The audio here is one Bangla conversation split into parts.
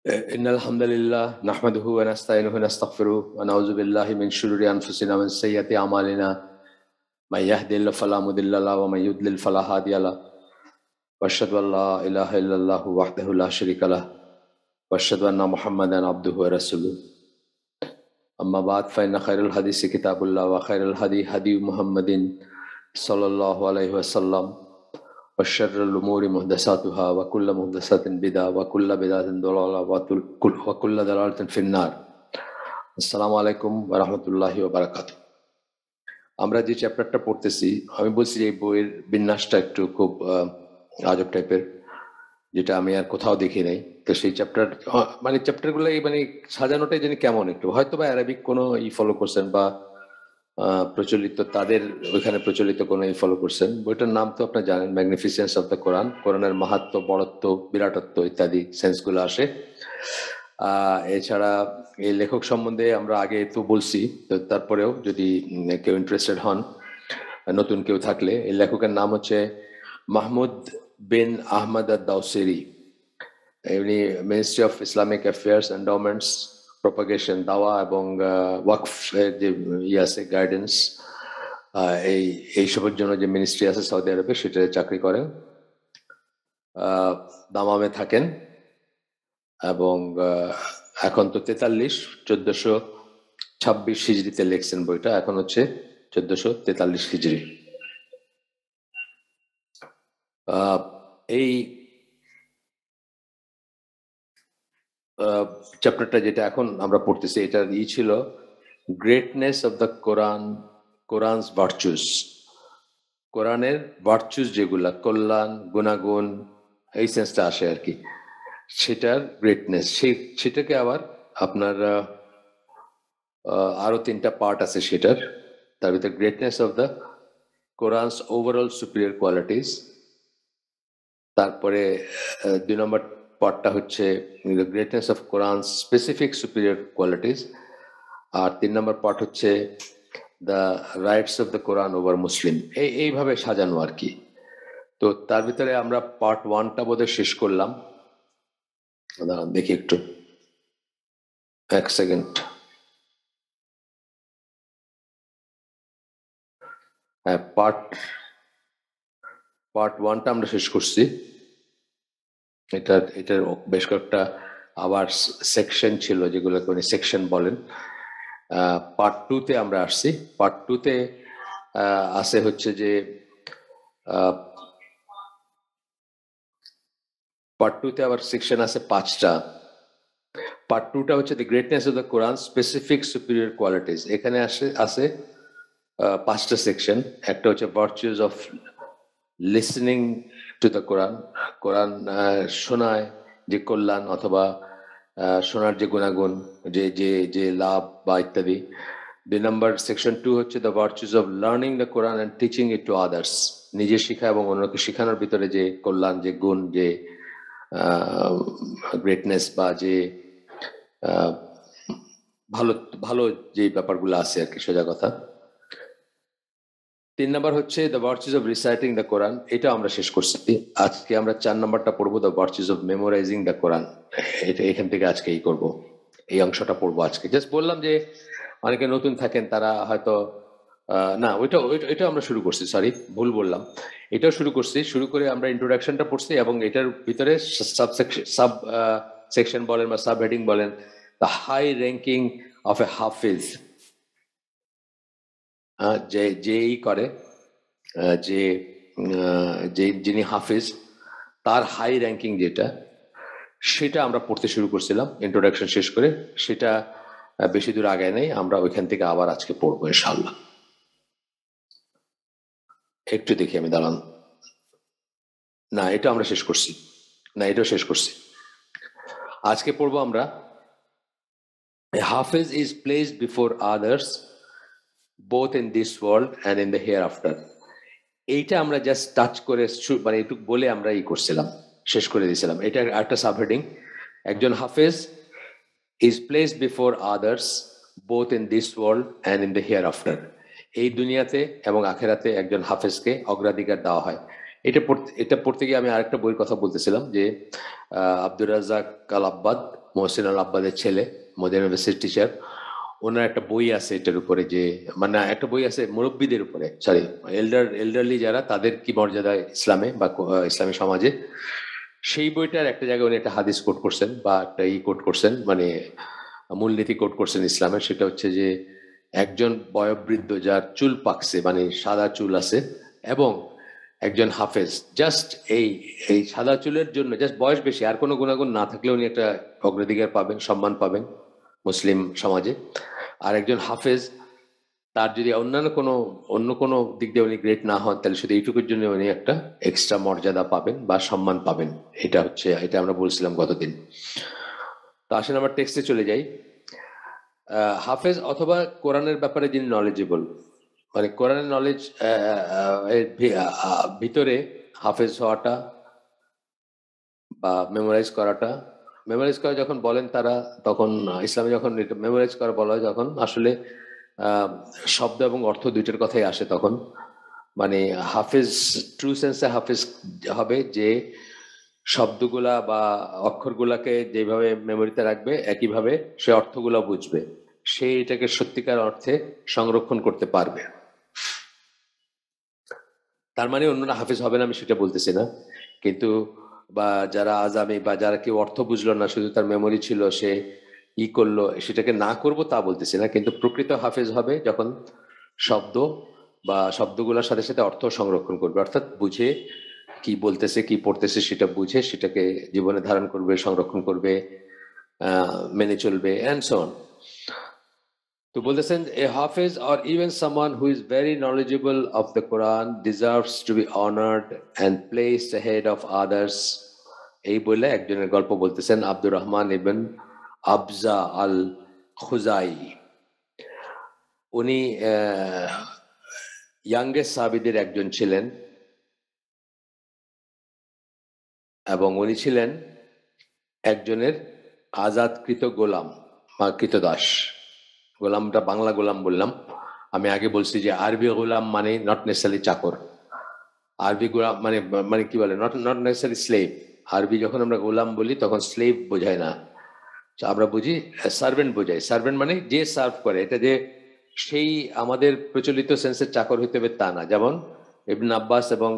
إن الحمد لله نحمده ونستعينه ونستغفره ونعوذ بالله من شرور أنفسنا ومن سيئات أعمالنا من يهد الله فلا مضل له ومن يضلل فلا هادي له وأشهد أن لا إله إلا الله وحده لا شريك له وأشهد أن محمدا عبده ورسوله أما بعد فإن خير الحديث كتاب الله وخير الهدي هدي محمد صلى الله عليه وسلم وشر الأمور محدثاتها وكل محدثة بدعة وكل بدعة ضلالة وكل ضلالة في النار আসসালামু আলাইকুম ওয়া রাহমাতুল্লাহি ওয়া বারাকাতুহু। আমরা যে চ্যাপ্টারটা পড়তেছি, আমি বলছি এই বইয়ের বিন্যাসটা একটু খুব আজব টাইপের, যেটা আমি আর কোথাও দেখি নাই। তো সেই চ্যাপ্টার মানে চ্যাপ্টারগুলো মানে সাজানোটাই জানি কেমন, একটু হয়তো বা অ্যারাবিক কোনো ফলো করছেন বা প্রচলিত তাদের ওইখানে প্রচলিত কোনো ফলো করছেন। বইটার নাম তো আপনারা জানেন, ম্যাগনিফিসেন্স অফ দ্য কোরআন। কোরআনের মাহাত্ম্য, বড়ত্ব, বিরাটত্ব ইত্যাদি সেন্সগুলো আসে। এছাড়া এই লেখক সম্বন্ধে আমরা আগে তো বলছি, তো তারপরেও যদি কেউ ইন্টারেস্টেড হন, নতুন কেউ থাকলে, এই লেখকের নাম হচ্ছে মাহমুদ বিন আহমদ আদ-দাওসেরি। এমনি ministry of Islamic affairs, endowments, propagation, দাওয়া এবং ওয়াকফ এর যে আছে গাইডেন্স, এইসবের জন্য যে মিনিস্ট্রি আছে সৌদি আরবে, সেটাতে চাকরি করেন, দামামে থাকেন। এবং এখন তো 1426 হিজরিতে লেখছেন বইটা, এখন হচ্ছে 1443 হিজরি। এই চ্যাপ্টারটা যেটা এখন আমরা পড়তেছি, এটার ছিল greatness of the Quran, Quran's virtues. কোরআনের ভার্চুস যেগুলা, কল্যাণ, গুণাগুণ, এই সেন্সটা আসে আর কি, সেটার গ্রেটনেস, সেটাকে আবার আপনার আরো 3টা পার্ট আছে সেটার। তার ভিতরে greatness of the Quran's overall superior qualities, তারপরে 2 নম্বর পার্টটা হচ্ছে greatness of Quran specific superior qualities, আর 3 নম্বর পার্ট হচ্ছে the rights of the Quran over Muslim. এইভাবে সাজানো আর কি। তো তার ভিতরে আমরা পার্ট 1টা বোধহয় শেষ করলাম। দেখি একটু, এক সেকেন্ড। হ্যাঁ, পার্ট 1টা আমরা শেষ করছি। এটার বেশ কয়েকটা আবার সেকশন ছিল, যেগুলোকে উনি সেকশন বলেন। পার্ট 2তে আমরা আসছি। পার্ট 2তে আছে হচ্ছে যে পার্ট 2তে আবার সেকশন আছে 5টা। পার্ট 2টা হচ্ছে the greatness of the Quran specific superior qualities. এখানে আছে 5টা সেকশন। একটা হচ্ছে virtues of listening to the Quran, Quran শোনায় যে কল্যাণ অথবা শোনার যে গুণাগুণ, যে লাভ বা ইত্যাদি। 2 নম্বর সেকশন 2 হচ্ছে the virtues of learning the Quran and teaching it to others. নিজে শিখা এবং অন্যকে শেখানোর ভিতরে যে কল্যাণ, যে গুণ, যে গ্রেটনেস বা যে ভালো ভালো যে ব্যাপারগুলো আছে আর কি, সোজা কথা। 3 নম্বর হচ্ছে the virtues of reciting the Quran. এটা আমরা শেষ করছি। আজকে আমরা 4 নম্বরটা পড়বো, the virtues of memorising the Quran. এটা এখান থেকে আজকে করবো, এই অংশটা পড়বো আজকে। জাস্ট বললাম যে অনেকে নতুন থাকেন, তারা হয়তো না, ওইটা আমরা শুরু করছি, সরি ভুল বললাম, এটাও শুরু করছি। শুরু করে আমরা ইন্ট্রোডাকশনটা পড়ছি এবং এটার ভিতরে সাব সেকশন বলেন বা সাব হেডিং বলেন, দ্য হাই র্যাঙ্কিং অফ এ হাফিজ। যেই করে যিনি হাফিজ, তার হাই র্যাঙ্কিং যেটা, সেটা আমরা পড়তে শুরু করছিলাম ইন্ট্রোডাকশন শেষ করে। সেটা বেশি দূর আগে নেই, আমরা ওইখান থেকে আবার আজকে পড়বো ইনশাআল্লাহ। একটু দেখি, আমি দাঁড়ান, না এটা আমরা শেষ করছি, না এটাও শেষ করছি। আজকে পড়বো আমরা হাফিজ is placed before others both in this world and in the hereafter। এইটা আমরা জাস্ট টাচ করে, মানে একটু বলে আমরা করছিলাম, শেষ করে দিয়েছিলাম। এটা একটা সাবহেডিং, একজন হাফেজ is placed before others both in this world and in the here after. এই দুনিয়াতে এবং আখেরাতে একজন হাফেজকে অগ্রাধিকার দেওয়া হয়। এটা পড়তে গিয়ে আমি আরেকটা বইয়ের কথা বলতেছিলাম যে আব্দুর রাজ্জাক আল আব্বাদ, মহসিন আল আব্বাদের ছেলে, মদিনা ইউনিভার্সিটির টিচার, ওনার একটা বই আছে এটার উপরে, যে মানে একটা বই আছে মুরব্বীদের উপরে, সরি এল্ডারলি যারা, তাদের কি মর্যাদা ইসলামে বা ইসলামী সমাজে। সেই বইটার একটা জায়গায় উনি একটা হাদিস কোট করছেন বা একটা কোট করছেন, মানে মূলনীতি কোট করছেন ইসলামের। সেটা হচ্ছে যে একজন বয়োবৃদ্ধ যার চুল পাকছে, মানে সাদা চুল আছে, এবং একজন হাফেজ, জাস্ট এই এই সাদা চুলের জন্য, জাস্ট বয়স বেশি, আর কোনো গুণাগুণ না থাকলে উনি একটা অগ্রাধিকার পাবেন, সম্মান পাবেন মুসলিম সমাজে। আর একজন হাফেজ, তার যদি অন্য কোনো দিক দিয়ে উনি গ্রেট না হন, তাহলে শুধু এইটুকুর জন্য উনি একটা এক্সট্রা মর্যাদা পাবেন বা সম্মান পাবেন। এটা আমরা বলছিলাম গতদিন। তো আসেন আমরা টেক্সটে চলে যাই। হাফেজ অথবা কোরআনের ব্যাপারে যিনি নলেজেবল, মানে কোরআনের নলেজ ভিতরে হাফেজ হওয়াটা বা মেমোরাইজ করা যখন বলেন তারা, তখন ইসলামে যখন মেমোরাইজ করা বলা হয়, যখন আসলে শব্দ এবং অর্থ দুইটার কথাই আসে তখন। মানে হাফেজ, ট্রু সেন্সে হাফেজ হবে যে শব্দগুলা বা অক্ষরগুলাকে যেভাবে মেমোরিতে রাখবে, একইভাবে সে অর্থগুলা বুঝবে, সে এটাকে সত্যিকার অর্থে সংরক্ষণ করতে পারবে। তার মানে অন্যরা হাফেজ হবে না আমি সেটা বলতেছি না, কিন্তু বা যারা আজামি বা যারা কেউ অর্থ বুঝলো না, শুধু তার মেমোরি ছিল, সে করলো, সেটাকে না করব তা বলতেছি না, কিন্তু প্রকৃত হাফেজ হবে যখন শব্দ বা শব্দগুলোর সাথে সাথে অর্থ সংরক্ষণ করবে, অর্থাৎ বুঝে কি বলতেছে কি পড়তেছে সেটা বুঝে সেটাকে জীবনে ধারণ করবে, সংরক্ষণ করবে, মেনে চলবে, অ্যান্ড সো অন। তো বলতেছেন, a hafiz or even someone who is very knowledgeable of the Quran deserves to be honored and placed ahead of others. এই বলে একজনের গল্প বলতেছেন, আব্দুর রহমান ইবন আবজা আল খুজাই। উনি ইয়াংগেস্ট সাহাবীদের একজন ছিলেন, এবং উনি ছিলেন একজনের আজাদকৃত গোলাম বা কৃতদাস। গোলামটা বাংলা গোলাম বললাম, আমি আগে বলছি যে আরবি গোলাম মানে নট নেসেসারি চাকর, আরবি গোলাম মানে মানে কি বলে, নট নট নেসেসারি স্লেভ। আরবি যখন আমরা গোলাম বলি তখন স্লেভ বোঝায় না, আমরা বুঝি সার্ভেন্ট বোঝাই। সার্ভেন্ট মানে যে সার্ভ করে, এটা যে সেই আমাদের প্রচলিত সেন্সের চাকর হইতে হবে তা না। যেমন ইবনে আব্বাস এবং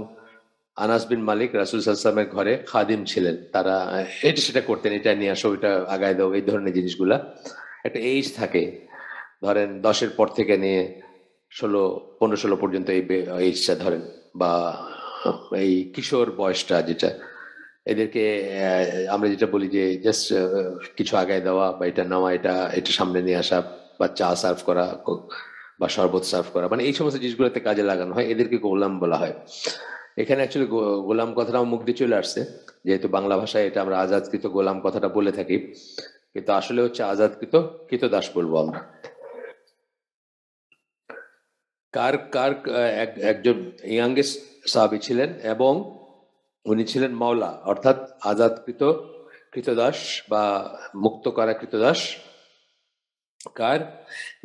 আনাস বিন মালিক রাসূল সাল্লাল্লাহু আলাইহি ওয়াসাল্লামের ঘরে খাদিম ছিলেন, তারা এটা সেটা করতেন, এটা নিয়ে আসো, এটা আগায় দাও, এই ধরনের জিনিসগুলা। একটা এইজ থাকে, ধরেন 10-এর পর থেকে নিয়ে 15-16 পর্যন্ত এই এইজটা ধরেন, বা এই কিশোর বয়সটা যেটা, এদেরকে আমরা যেটা বলি যে জাস্ট কিছু আগায় দেওয়া বা এটা নেওয়া, এটা এটা সামনে নিয়ে আসা, বা চা সার্ভ করা বা শরবত সার্ভ করা, মানে এই সমস্ত জিনিসগুলোতে কাজে লাগানো হয়, এদেরকে গোলাম বলা হয়। এখানে অ্যাকচুয়ালি গোলাম কথাটা আমার মুখ দিয়ে চলে আসছে, যেহেতু বাংলা ভাষায় এটা আমরা আজাদকৃত গোলাম কথাটা বলে থাকি, কিন্তু আসলে হচ্ছে আজাদকৃত কৃতদাস বলবো আমরা। কার কার একজন ইয়াংগেস্ট সাহাবী ছিলেন, এবং উনি ছিলেন মাওলা, অর্থাৎ আজাদকৃত কৃতদাস বা মুক্ত করা কৃতদাস। কার?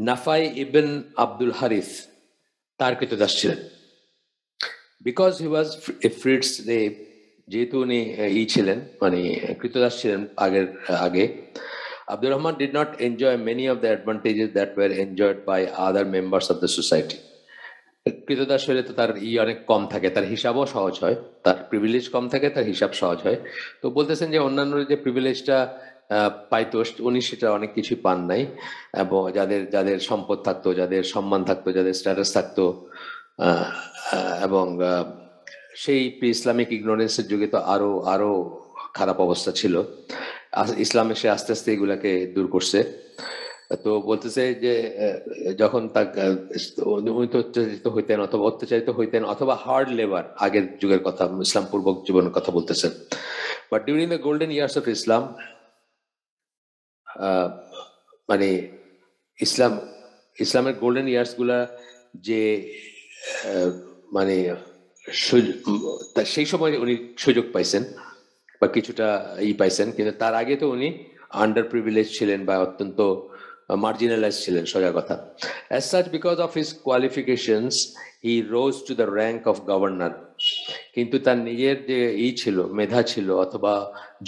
নাফাই ইবন আব্দুল হারিস তার কৃতদাস ছিলেন। Because he was A freed slave, যেহেতু উনি ছিলেন, মানে কৃতদাস ছিলেন আগে, Abdur Rahman did not enjoy many of the advantages that were enjoyed by other members of the society. কৃতদাস হলে তো তার অনেক কম থাকে, তার হিসাবও সহজ হয়, তার প্রিভিলেজ কম থাকে, তার হিসাব সহজ হয়। তো বলতেছেন যে অন্যান্য যে প্রিভিলেজটা পাইতো, উনি সেটা অনেক কিছু পান নাই, এবং যাদের যাদের সম্পদ থাকতো, যাদের সম্মান থাকতো, যাদের স্ট্যাটাস থাকতো, এবং সেই প্রি ইসলামিক ইগনোরেন্সের যুগে তো আরো আরো খারাপ অবস্থা ছিল। ইসলাম এসে আস্তে আস্তে এগুলাকে দূর করছে। তো বলতেছে যে যখন উনি তো অত্যাচারিত হইতেন অথবা হার্ড লেবার, আগের যুগের কথা, ইসলাম পূর্বক জীবনের কথা বলতেছেন। But during the golden years of Islam, মানে ইসলামের গোল্ডেন ইয়ার্স গুলা যে মানে সেই সময় উনি সুযোগ পাইছেন বা কিছুটা পাইছেন, কিন্তু তার আগে তো উনি আন্ডার প্রিভিলেজ ছিলেন বা অত্যন্ত marginalized ছিলেন, সোজা কথা। As such, because of his qualifications, he rose to the rank of governor. কিন্তু তার নিজের যে ছিল, মেধা ছিল অথবা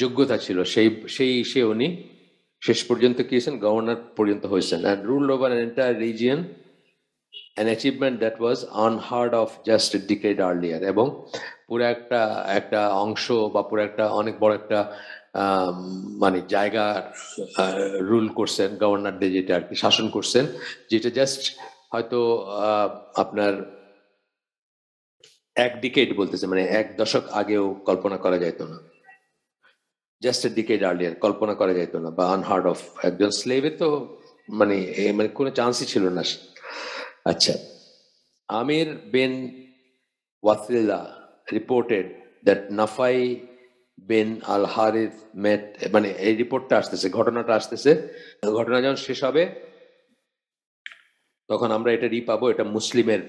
যোগ্যতা ছিল, সে উনি শেষ পর্যন্ত কি হয়েছেন, গভর্নর পর্যন্ত হয়েছেন, and ruled over an entire region, an achievement that was unheard of just a decade earlier. এবং পুরো একটা অংশ বা পুরো অনেক বড় একটা মানে জায়গা রুল করছেন, গভর্নরদের যেটা আর কি শাসন করছেন, যেটা জাস্ট হয়তো আপনার এক ডিকেড বলতেছে, মানে এক দশক আগেও কল্পনা করা যেত না, জাস্ট এ ডিকেড আর্লিয়ার কল্পনা করা যেত না, বা আনহার্ড অফ। একজন স্লেভের তো মানে মানে কোনো চান্সই ছিল না। আচ্ছা, আমির বিন ওয়াসিলা রিপোর্টেড দ্যাট নাফাই বিন আল হারিস মেট, মানে এই রিপোর্টটা আসতেছে, ঘটনাটা আসতেছে, ঘটনা যখন শেষ হবে তখন আমরা এটা পাবো, এটা মুসলিমের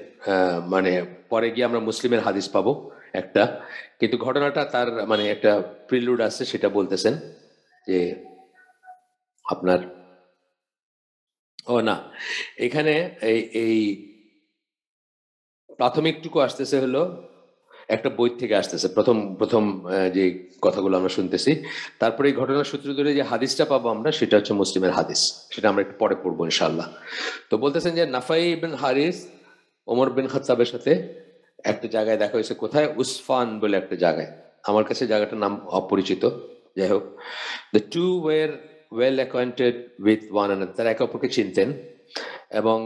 মানে পরে গিয়ে আমরা মুসলিমের হাদিস পাবো একটা, কিন্তু ঘটনাটা তার মানে একটা প্রিলুড আছে, সেটা বলতেছেন যে আপনার না, এখানে এই প্রাথমিকটুকু আসতেছে হলো একটা বই থেকে আসতেছে, প্রথম প্রথম যে কথাগুলো আমরা শুনতেছি, তারপরে এই ঘটনার সূত্র ধরে যে হাদিসটা পাবো আমরা, সেটা হচ্ছে মুসলিমের হাদিস, সেটা আমরা একটু পরে পড়বো ইনশাল্লাহ। তো বলতেছেন যে নাফাই বিন হারিস ওমর বিন খাত্তাবের সাথে একটা জায়গায় দেখা হয়েছে, কোথায়, উসফান বলে একটা জায়গায়, আমার কাছে জায়গাটার নাম অপরিচিত, যাই হোক। The two were well acquainted with one another, তারা একে অপরকে চিনতেন, এবং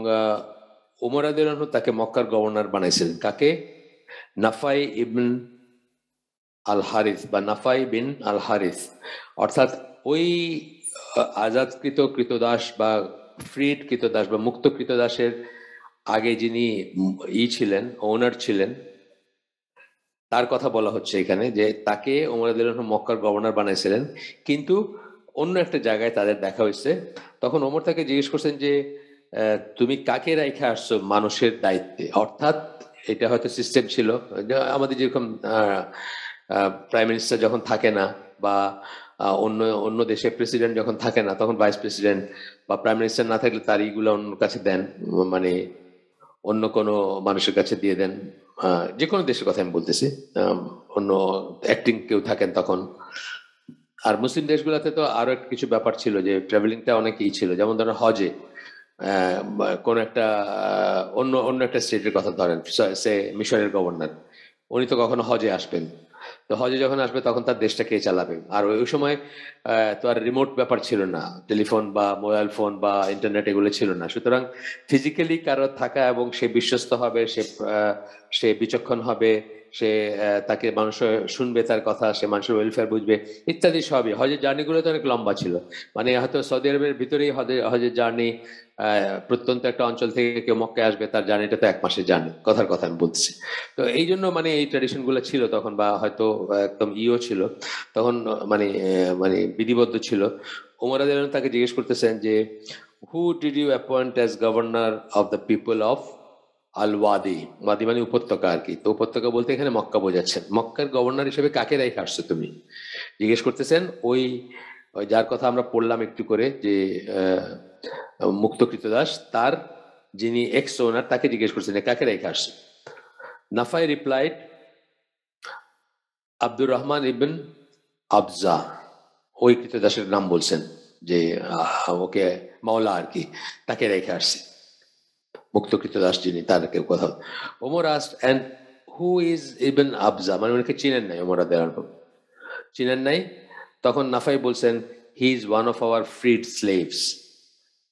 উমর রাদিয়াল্লাহু আনহু তাকে মক্কার গভর্নর বানাইছিলেন। কাকে? নাফাই ইবন আল হারিস বা নাফাই বিন আল হারিস, অর্থাৎ ওই আজাদকৃত কৃতদাস বা ফ্রিড কৃতদাস বা মুক্ত কৃতদাসের আগে যিনি ছিলেন, ওনার ছিলেন, তার কথা বলা হচ্ছে এখানে, যে তাকে ওমর রাদিয়াল্লাহু আনহু মক্কার গভর্নর বানাইছিলেন, কিন্তু অন্য একটা জায়গায় তাদের দেখা হয়েছে। তখন ওমর তাকে জিজ্ঞেস করছেন যে তুমি কাকে রেখে আসছো মানুষের দায়িত্বে, অর্থাৎ এটা হয়তো সিস্টেম ছিল আমাদের, যেরকম প্রাইম মিনিস্টার যখন থাকে না, বা অন্য অন্য দেশে প্রেসিডেন্ট যখন থাকে না, তখন ভাইস প্রেসিডেন্ট বা প্রাইম মিনিস্টার না থাকলে তার এইগুলো অন্য কাছে দেন, মানে অন্য কোনো মানুষের কাছে দিয়ে দেন, যে কোনো দেশের কথা আমি বলতেছি, অন্য অ্যাক্টিং কেউ থাকেন তখন। আর মুসলিম দেশগুলোতে তো আরো একটা কিছু ব্যাপার ছিল, যে ট্রাভেলিংটা অনেকই ছিল, যেমন ধরেন হজে কোন একটা অন্য অন্য একটা স্টেটের কথা ধরেন, সে মিশরের গভর্নর, উনি তো কখনো হজে আসবেন, তো হজে যখন আসবে তখন তার দেশটা কে চালাবে, আর ওই সময় তো আর রিমোট ব্যাপার ছিল না, টেলিফোন বা মোবাইল ফোন বা ইন্টারনেট এগুলো ছিল না, সুতরাং ফিজিক্যালি কারো থাকা এবং সে বিশ্বস্ত হবে, সে বিচক্ষণ হবে, সে তাকে মানুষ শুনবে, তার কথা, সে মানুষের ওয়েলফেয়ার বুঝবে, ইত্যাদি সবই। হজের জার্নিগুলো তো অনেক লম্বা ছিল, মানে হয়তো সৌদি আরবের ভিতরেই হজের জার্নি, প্রত্যন্ত একটা অঞ্চল থেকে কেউ মক্কায় আসবে, তার জার্নিটা তো 1 মাসের জার্নি, কথার কথা আমি বলছি। তো এই জন্য মানে এই ট্র্যাডিশন গুলো ছিল তখন, বা হয়তো একদম ছিল তখন, মানে মানে বিধিবদ্ধ ছিল। ওমর রাদিয়াল্লাহু আনহু তাকে জিজ্ঞেস করতেছেন যে who did you appoint as governor of the people of Al Wadi, ওয়াদি মানে উপত্যকা আর কি, তো উপত্যকা বলতে এখানে মক্কা বোঝাচ্ছেন, মক্কার গভর্নর হিসেবে কাকে রেখে আসছো তুমি, জিজ্ঞেস করতেছেন। ওই যার কথা আমরা পড়লাম একটু করে, যে মুক্ত কৃতদাস, তার যিনি এক্স ওনার, তাকে জিজ্ঞেস করছেন কাকে রেখে আসছো। নাফাই রিপ্লাইড, আব্দুর রহমান ইবন আবজা, ওই কৃতদাসের নাম বলছেন, যে ওকে মাওলা আর কি, তাকে রেখে আসছে, মুক্ত কৃতদাস যিনি, তার কেউ কথা। Umar asked, and who is Ibn Abza, মানে উনাকে চিনেন নাই, ওমর রাদিয়াল্লাহু আনহু চিনেন নাই। তখন নাফাই বলছেন, he is one of our freed slaves,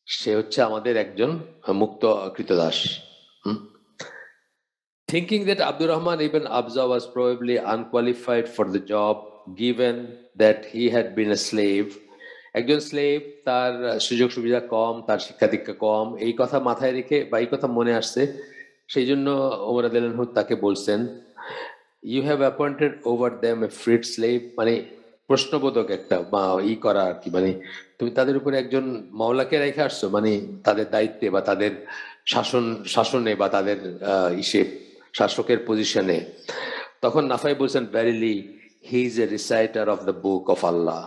সে হচ্ছে আমাদের একজন মুক্ত কৃতদাস। Thinking that Abdur Rahman ibn Abza was probably unqualified for the job given that he had been a slave, একজন স্লেভ, তার সুযোগ সুবিধা কম, তার শিক্ষা দীক্ষা কম, এই কথা মাথায় রেখে বা এই কথা মনে আসছে, সেই জন্য ওমর রাদিয়াল্লাহু আনহু তাকে বলছেন, you have appointed over them a freed slave, মানে প্রশ্নবোধক একটা বা করা আর কি, মানে তুমি তাদের উপরে একজন মাওলাকে রেখে আসছো, মানে তাদের দায়িত্বে বা তাদের শাসনে বা তাদের ইসে শাসকের পজিশনে। তখন নাফাই বলছেন, verily he is a reciter of the book of Allah,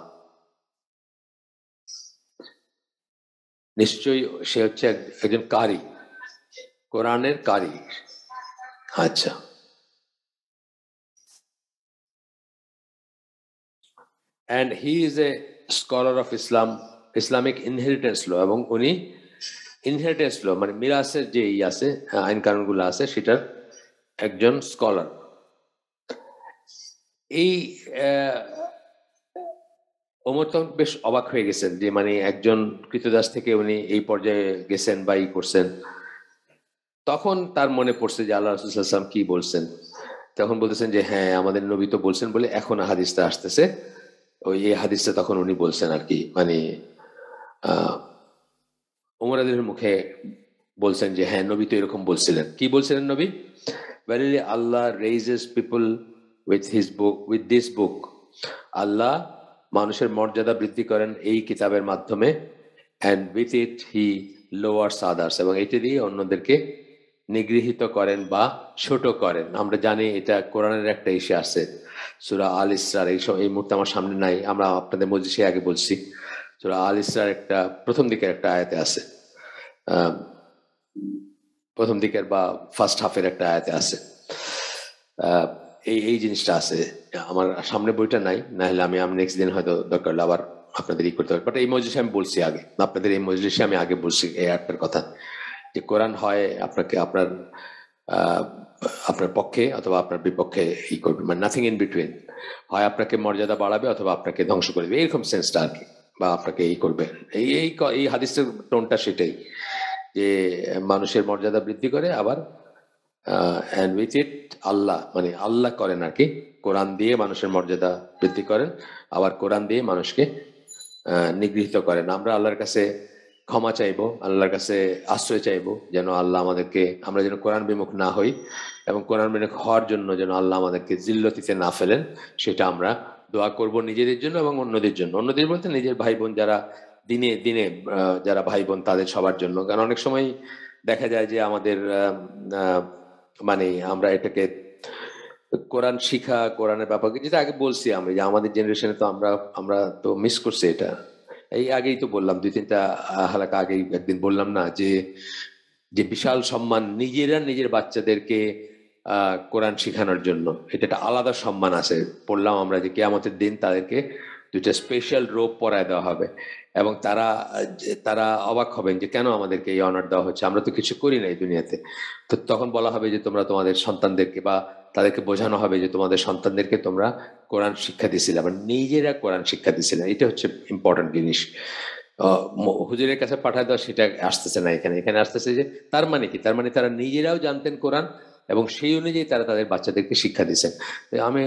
নিশ্চয়ই সে হচ্ছে একজন কারি, কোরআনের কারি। আচ্ছা, and he is a scholar of Islam, Islamic inheritance law, এবং উনি ইনহেরিটেন্স ল মানে মিরাসের যে আছে আইন কানুনগুলো আছে সেটার একজন স্কলার। এই ওমর তখন বেশ অবাক হয়ে গেছেন যে মানে একজন কৃতদাস থেকে উনি এই পর্যায়ে গেছেন বা ই করছেন। তখন তার মনে পড়ছে যে আল্লাহ রাসূল সাল্লাল্লাহু আলাইহি ওয়াসাল্লাম কি বলছেন। তখন বলতেছেন যে হ্যাঁ আমাদের নবী তো বলছেন বলে এখন হাদিসটা আসতেছে। ওই এই হাদিসটা তখন উনি বলছেন আর কি, মানে ওমর রাদিয়াল্লাহু মুখে বলছেন যে হ্যাঁ নবী তো এরকম বলছিলেন। কি বলছিলেন নবী? Verily Allah raises people with his book, with this book. আল্লাহ মানুষের মর্যাদা বৃদ্ধি করেন এই কিতাবের মাধ্যমে, and with it he lowers others, এবং এটি দিয়ে অন্যদেরকে নিগৃহীত করেন বা ছোট করেন। আমরা জানি এটা কোরআনের একটা ইস্যু আছে সূরা আল ইসরার, এই মুহূর্তে আমার সামনে নাই, আমরা আপনাদের মজলিসে আগে বলছি। সূরা আল ইসরার একটা প্রথম দিকের একটা আয়াতে আছে, প্রথম দিকের বা ফার্স্ট হাফের একটা আয়াতে আছে এই জিনিসটা আছে। আমার সামনে বইটা নাই, না হলে আমি নেক্সট দিন হয়তো দরকার হলে আবার আপনাদের ই করতে পারি। বাট এই মজলিসে আমি বলছি আগে, আপনাদের এই মজলিসে আমি আগে বলছি এই আয়াতটার কথা, যে কোরআন হয় আপনাকে আপনার পক্ষে অথবা আপনার বিপক্ষে ই করবে, মানে নাথিং ইন বিটুইন। হয় আপনাকে মর্যাদা বাড়াবে অথবা আপনাকে ধ্বংস করে দেবে, এরকম সেন্সটা আর কি, বা আপনাকে এই করবে। এই হাদিসের টোনটা সেটাই, যে মানুষের মর্যাদা বৃদ্ধি করে, আবার and with it আল্লাহ, মানে আল্লাহ করেন আর কি, কোরআন দিয়ে মানুষের মর্যাদা বৃদ্ধি করেন, আবার কোরআন দিয়ে মানুষকে নিগৃহীত করেন। আমরা আল্লাহর কাছে ক্ষমা চাইবো, আল্লাহর কাছে আশ্রয় চাইবো যেন আল্লাহ আমাদেরকে, আমরা যেন কোরআন বিমুখ না হই, এবং কোরআন বিমুখ হওয়ার জন্য যেন আল্লাহ আমাদেরকে জিল্লতিতে না ফেলেন, সেটা আমরা দোয়া করব নিজেদের জন্য এবং অন্যদের জন্য। অন্যদের বলতে নিজের ভাই বোন যারা দিনে দিনে যারা ভাই বোন তাদের সবার জন্য। কারণ অনেক সময় দেখা যায় যে আমাদের মানে আমরা এটাকে কোরআন শিখা, কোরআনের ব্যাপারে যেটা আগে বলছি আমি, যে আমাদের জেনারেশনে তো আমরা তো মিস করছি এটা। এই আগেই তো বললাম, 2-3টা হালাকা আগেই একদিন বললাম না, যে বিশাল সম্মান নিজেরা নিজের বাচ্চাদেরকে কোরআন শিখানোর জন্য, এটা একটা আলাদা সম্মান আছে। পড়লাম আমরা যে কিয়ামতের দিন তাদেরকে 2টা স্পেশাল রোব পরায় দেওয়া হবে, এবং তারা অবাক হবেন যে কেন আমাদেরকে এই অনার দেওয়া হচ্ছে, আমরা তো কিছু করি নাই দুনিয়াতে। তো তখন বলা হবে যে তোমরা তোমাদের সন্তানদেরকে, বা তাদেরকে বোঝানো হবে যে তোমাদের সন্তানদেরকে তোমরা কোরআন শিক্ষা দিছিলে, আবার নিজেরা কোরআন শিক্ষা দিছিলে। এটা হচ্ছে ইম্পর্টেন্ট জিনিস। হুজুরের কাছে পাঠায় দেওয়া সেটা আসতেছে না এখানে আসতেছে যে তার মানে কি, তার মানে তারা নিজেরাও জানতেন কোরআন, এবং সেই অনুযায়ী তারা তাদের বাচ্চাদেরকে শিক্ষা দিচ্ছেন। আমি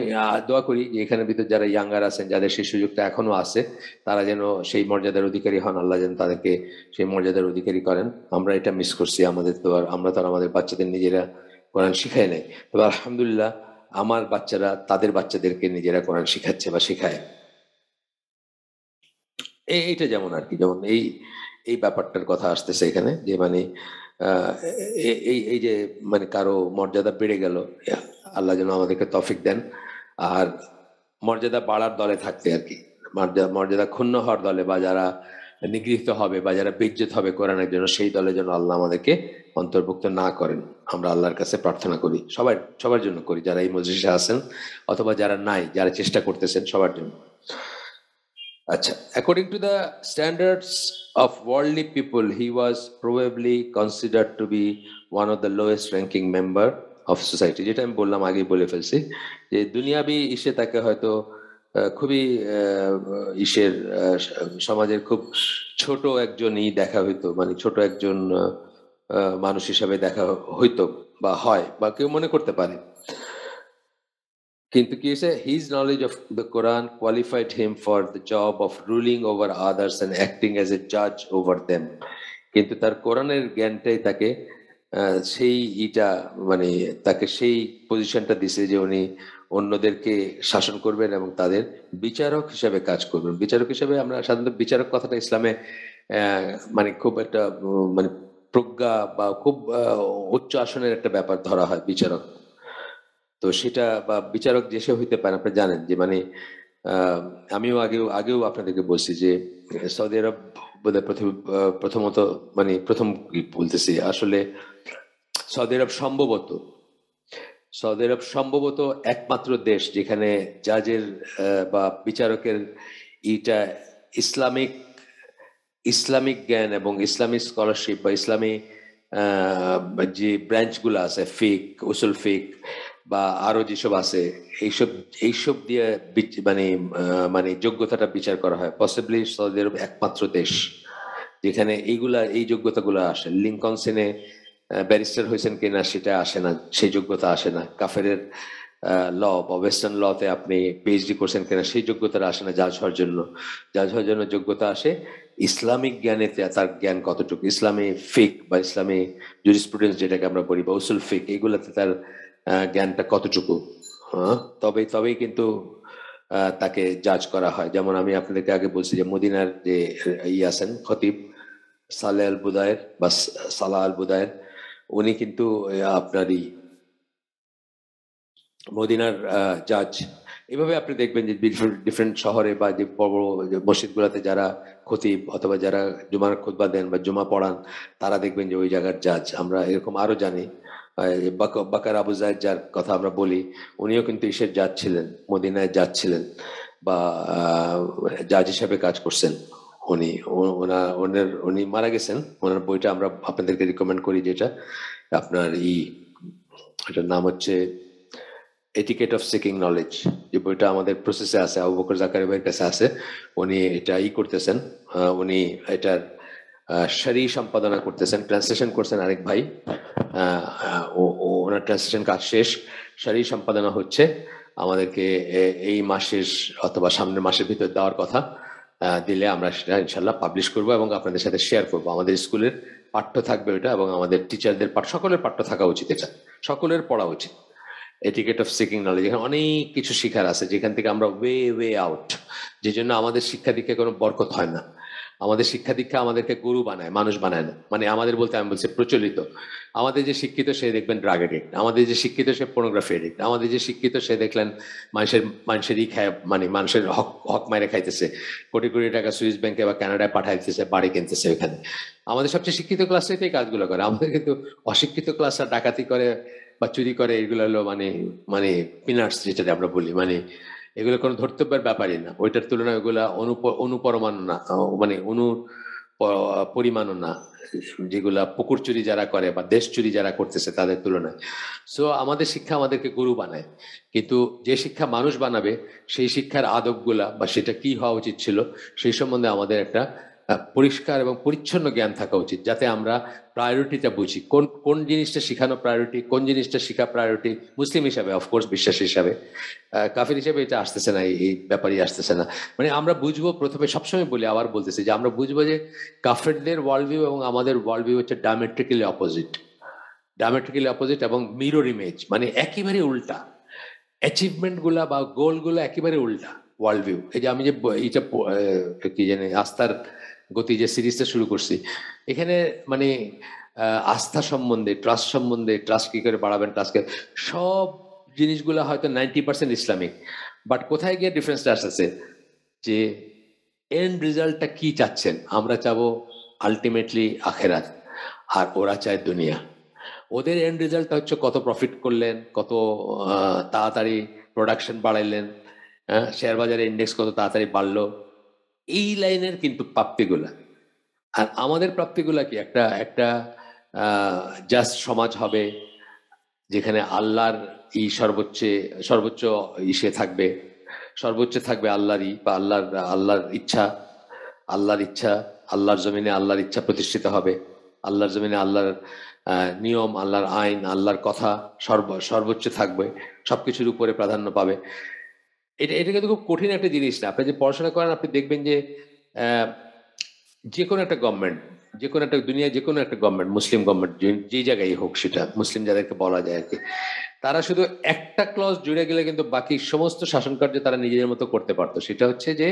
দোয়া করি যে এখানের ভিতর যারা ইয়াঙ্গার আছেন, যাদের সেই সুযোগটা এখনো আছে, তারা যেন সেই মর্যাদার অধিকারী হন, আল্লাহ যেন তাদেরকে সেই মর্যাদার অধিকারী করেন। আমরা এটা মিস করছি, আমরা তো আমাদের বাচ্চাদের নিজেরা কোরআন শিখাই নাই। তবে আলহামদুলিল্লাহ আমার বাচ্চারা তাদের বাচ্চাদেরকে নিজেরা কোরআন শিখাচ্ছে বা শিখায়। এইটা যেমন আর কি, যেমন এই ব্যাপারটার কথা আসতেছে এখানে, যে মানে এই যে মানে কারো মর্যাদা বেড়ে গেল, আল্লাহ যেন আমাদেরকে তৌফিক দেন, আর মর্যাদা বাড়ার দলে থাকতে আর কি। মর্যাদা ক্ষুণ্ণ হওয়ার দলে, বা যারা নিগৃহীত হবে বা যারা বেইজ্জত হবে কোরআনের জন্য, সেই দলে যেন আল্লাহ আমাদেরকে অন্তর্ভুক্ত না করেন। আমরা আল্লাহর কাছে প্রার্থনা করি, সবার জন্য করি, যারা এই মজলিসে আছেন অথবা যারা নাই, যারা চেষ্টা করতেছেন, সবার জন্য। আচ্ছা, according to the standards of worldly people, he was probably considered to be one of the lowest ranking member of society. যেটা আমি বললাম, আগেই বলে ফেলছি, যে দুনিয়াবি ইসে তাকে হয়তো খুবই সমাজের খুব ছোট একজনই দেখা হইতো, মানে ছোট একজন মানুষ হিসাবে দেখা হইতো বা হয়, বা কেউ মনে করতে পারে। কিন্তু কি হয়েছে, his knowledge of the Quran qualified him for the job of ruling over others and acting as a জাজ ওভার দেম। কিন্তু তার কোরআনের জ্ঞানটাই তাকে মানে তাকে সেই পজিশনটা দিছে যে উনি অন্যদেরকে শাসন করবেন এবং তাদের বিচারক হিসাবে কাজ করবেন। বিচারক হিসাবে আমরা সাধারণত বিচারক কথাটা ইসলামে মানে খুব একটা মানে প্রজ্ঞা বা খুব উচ্চ আসনের একটা ব্যাপার ধরা হয় বিচারক। তো সেটা বা বিচারক যে সে হইতে পারে, আপনি জানেন যে মানে আমিও আগেও আপনাদেরকে বলছি যে সৌদি আরব বোধহয় প্রথমত মানে প্রথম বলতেছি আসলে সৌদি আরব সম্ভবত সৌদি আরব সম্ভবত একমাত্র দেশ যেখানে জাজের বা বিচারকের ইটা ইসলামিক ইসলামিক জ্ঞান এবং ইসলামিক স্কলারশিপ বা ইসলামী আহ, যে ব্রাঞ্চগুলো আছে, ফিক, উসুল ফিক বা আরো যেসব আছে, এইসব এইসব দিয়ে মানে মানে যোগ্যতাটা বিচার করা হয়। পসিবলি সৌদি আরব একমাত্র দেশ যেখানে এই যোগ্যতাগুলো আসে। লিঙ্কন সেনে ব্যারিস্টার হয়েছেন কিনা সেটা আসে না, সেই যোগ্যতা আসে না। কাফেরের ল বা ওয়েস্টার্ন লতে আপনি পিএইচডি করছেন কিনা সেই যোগ্যতাটা আসে না জাজ হওয়ার জন্য। জাজ হওয়ার জন্য যোগ্যতা আসে ইসলামিক জ্ঞানে তার জ্ঞান কতটুকু, ইসলামী ফিক বা ইসলামী জুরিসপ্রুডেন্স যেটাকে আমরা বলি, বা উসুল ফিক, এগুলাতে তার জ্ঞানটা কতটুকু। তবেই কিন্তু তাকে জাজ করা হয়। যেমন আমি আপনাদেরকে আগে বলছি যে মদিনার যে আছেন খতিব সালেহ আল বুদায়ের বা সালাহ আল বুদায়ের, উনি কিন্তু আপনারই মদিনার জাজ। এভাবে আপনি দেখবেন যে ডিফারেন্ট শহরে বা যে বড় বড় মসজিদ গুলাতে যারা খতিব অথবা যারা জুমার খুতবা দেন বা জুমা পড়ান, তারা দেখবেন যে ওই জায়গার জাজ। আমরা এরকম আরো জানি বাকার আবু জায়েদ যার কথা আমরা বলি, উনিও কিন্তু ইসের জাজ ছিলেন, মদিনায় জাজ ছিলেন বা জাজ হিসাবে কাজ করছেন। উনি উনি মারা গেছেন। ওনার বইটা আমরা আপনাদেরকে রিকমেন্ড করি, যেটা আপনার এটার নাম হচ্ছে এটিকেট অফ সিকিং নলেজ। যে বইটা আমাদের প্রসেসে আছে, আবু বকর জাকারি ভাইয়ের কাছে আছে। উনি এটা করতেছেন, উনি এটার সারি সম্পাদনা করতেছেন, ট্রান্সলেশন করছেন আরেক ভাই। ওনার ট্রান্সলেশন কাজ শেষ, সারি সম্পাদনা হচ্ছে। আমাদেরকে এই মাসের অথবা সামনের মাসের ভিতর দেওয়ার কথা। দিলে আমরা সেটা ইনশাল্লাহ পাবলিশ করব এবং আপনাদের সাথে শেয়ার করব। আমাদের স্কুলের পাঠ্য থাকবে ওটা, এবং আমাদের টিচারদের সকলের পাঠ্য থাকা উচিত, এটা সকলের পড়া উচিত। এটিকেট অফ সিকিং নলেজ, এখানে অনেক কিছু শিখার আছে যেখান থেকে আমরা ওয়ে আউট। যে জন্য আমাদের শিক্ষা দীক্ষায় কোনো বরকত হয় না। আমাদের শিক্ষা দীক্ষা আমাদেরকে গরু বানায়, মানুষ বানায় না। মানে আমাদের বলতে আমি বলছি প্রচলিত। আমাদের যে শিক্ষিত সে দেখবেন ড্রাগ এডিক্ট, আমাদের যে শিক্ষিত সে পর্নোগ্রাফি এডিক্ট, আমাদের যে শিক্ষিত সে দেখলেন মানুষেরই খায়, মানে মানুষের হক হক মাইরে খাইতেছে, কোটি কোটি টাকা সুইস ব্যাংকে বা কানাডায় পাঠাই দিতেছে, বাড়ি কিনতেছে ওইখানে। আমাদের সবচেয়ে শিক্ষিত ক্লাসটাই এই কাজগুলো করে। আমাদের কিন্তু অশিক্ষিত ক্লাসরা ডাকাতি করে বা চুরি করে, এগুলো হলো মানে মানে পিনাটস যেটা আমরা বলি, মানে এগুলো কোনো ধর্তব্যের ব্যাপারই না। ওইটার তুলনায় ওইগুলা অনুপরমাণু না, মানে পরিমাণও না, যেগুলা পুকুর চুরি যারা করে বা দেশ চুরি যারা করতেছে তাদের তুলনায়। সো আমাদের শিক্ষা আমাদেরকে গরু বানায়, কিন্তু যে শিক্ষা মানুষ বানাবে সেই শিক্ষার আদবগুলা বা সেটা কি হওয়া উচিত ছিল সেই সম্বন্ধে আমাদের একটা পরিষ্কার এবং পরিচ্ছন্ন জ্ঞান থাকা উচিত, যাতে আমরা প্রায়োরিটিটা বুঝি, কোন কোন জিনিসটা শিখানো প্রায়োরিটি, কোন জিনিসটা শিখা প্রায়োরিটি। মুসলিম হিসাবে, অফকোর্স বিশ্বাস হিসাবে, কাফির হিসেবে এটা আসতেছে না, এই ব্যাপারই আসতেছে না। মানে আমরা বুঝবো, প্রথমে সবসময় বলি, আবার বলতেছি, যে আমরা বুঝবো যে কাফেরদের ওয়ার্ল্ড ভিউ এবং আমাদের ওয়ার্ল্ড ভিউ হচ্ছে ডায়ামেট্রিক্যালি অপোজিট। ডায়ামেট্রিক্যালি অপোজিট এবং মিরর ইমেজ, মানে একেবারে উল্টা। অ্যাচিভমেন্ট গুলা বা গোল গুলো একেবারে উল্টা ওয়ার্ল্ড ভিউ। এই যে আমি যে এইটা কি জানি আস্থার গতি যে সিরিজটা শুরু করছি, এখানে মানে আস্থা সম্বন্ধে, ট্রাস্ট সম্বন্ধে, ট্রাস্ট কি করে বাড়াবেন, ট্রাস্টকে সব জিনিসগুলো হয়তো 90% ইসলামিক, বাট কোথায় গিয়ে ডিফারেন্সটা আসছে, যে এন্ড রেজাল্টটা কি চাচ্ছেন। আমরা চাবো আলটিমেটলি আখেরাত, আর ওরা চায় দুনিয়া। ওদের এন্ড রেজাল্টটা হচ্ছে কত প্রফিট করলেন, কত তাড়াতাড়ি প্রোডাকশন বাড়াইলেন, শেয়ার বাজারে ইন্ডেক্স কত তাড়াতাড়ি বাড়লো, এই লাইনের কিন্তু প্রাপ্তিগুলা। আর আমাদের প্রাপ্তিগুলা কি, একটা একটা জাস্ট সমাজ হবে যেখানে আল্লাহর সর্বোচ্চ সর্বোচ্চ ইসে থাকবে, সর্বোচ্চ থাকবে আল্লাহরই বা আল্লাহর ইচ্ছা। আল্লাহর ইচ্ছা, আল্লাহর জমিনে আল্লাহর ইচ্ছা প্রতিষ্ঠিত হবে। আল্লাহর জমিনে আল্লাহর নিয়ম, আল্লাহর আইন, আল্লাহর কথা সর্বোচ্চ থাকবে, সবকিছুর উপরে প্রাধান্য পাবে। এটা কিন্তু খুব কঠিন একটা জিনিস না। আপনি যে পড়াশোনা করেন আপনি দেখবেন যে আহ, যে কোনো একটা গভর্নমেন্ট, যে কোনো একটা দুনিয়া, যে কোনো একটা গভর্নমেন্ট, মুসলিম গভর্নমেন্ট যে জায়গায় হোক, সেটা মুসলিম যাদেরকে বলা যায় আর কি, তারা শুধু একটা ক্লজ জুড়ে গেলে কিন্তু বাকি সমস্ত শাসন কার্য তারা নিজেদের মতো করতে পারতো। সেটা হচ্ছে যে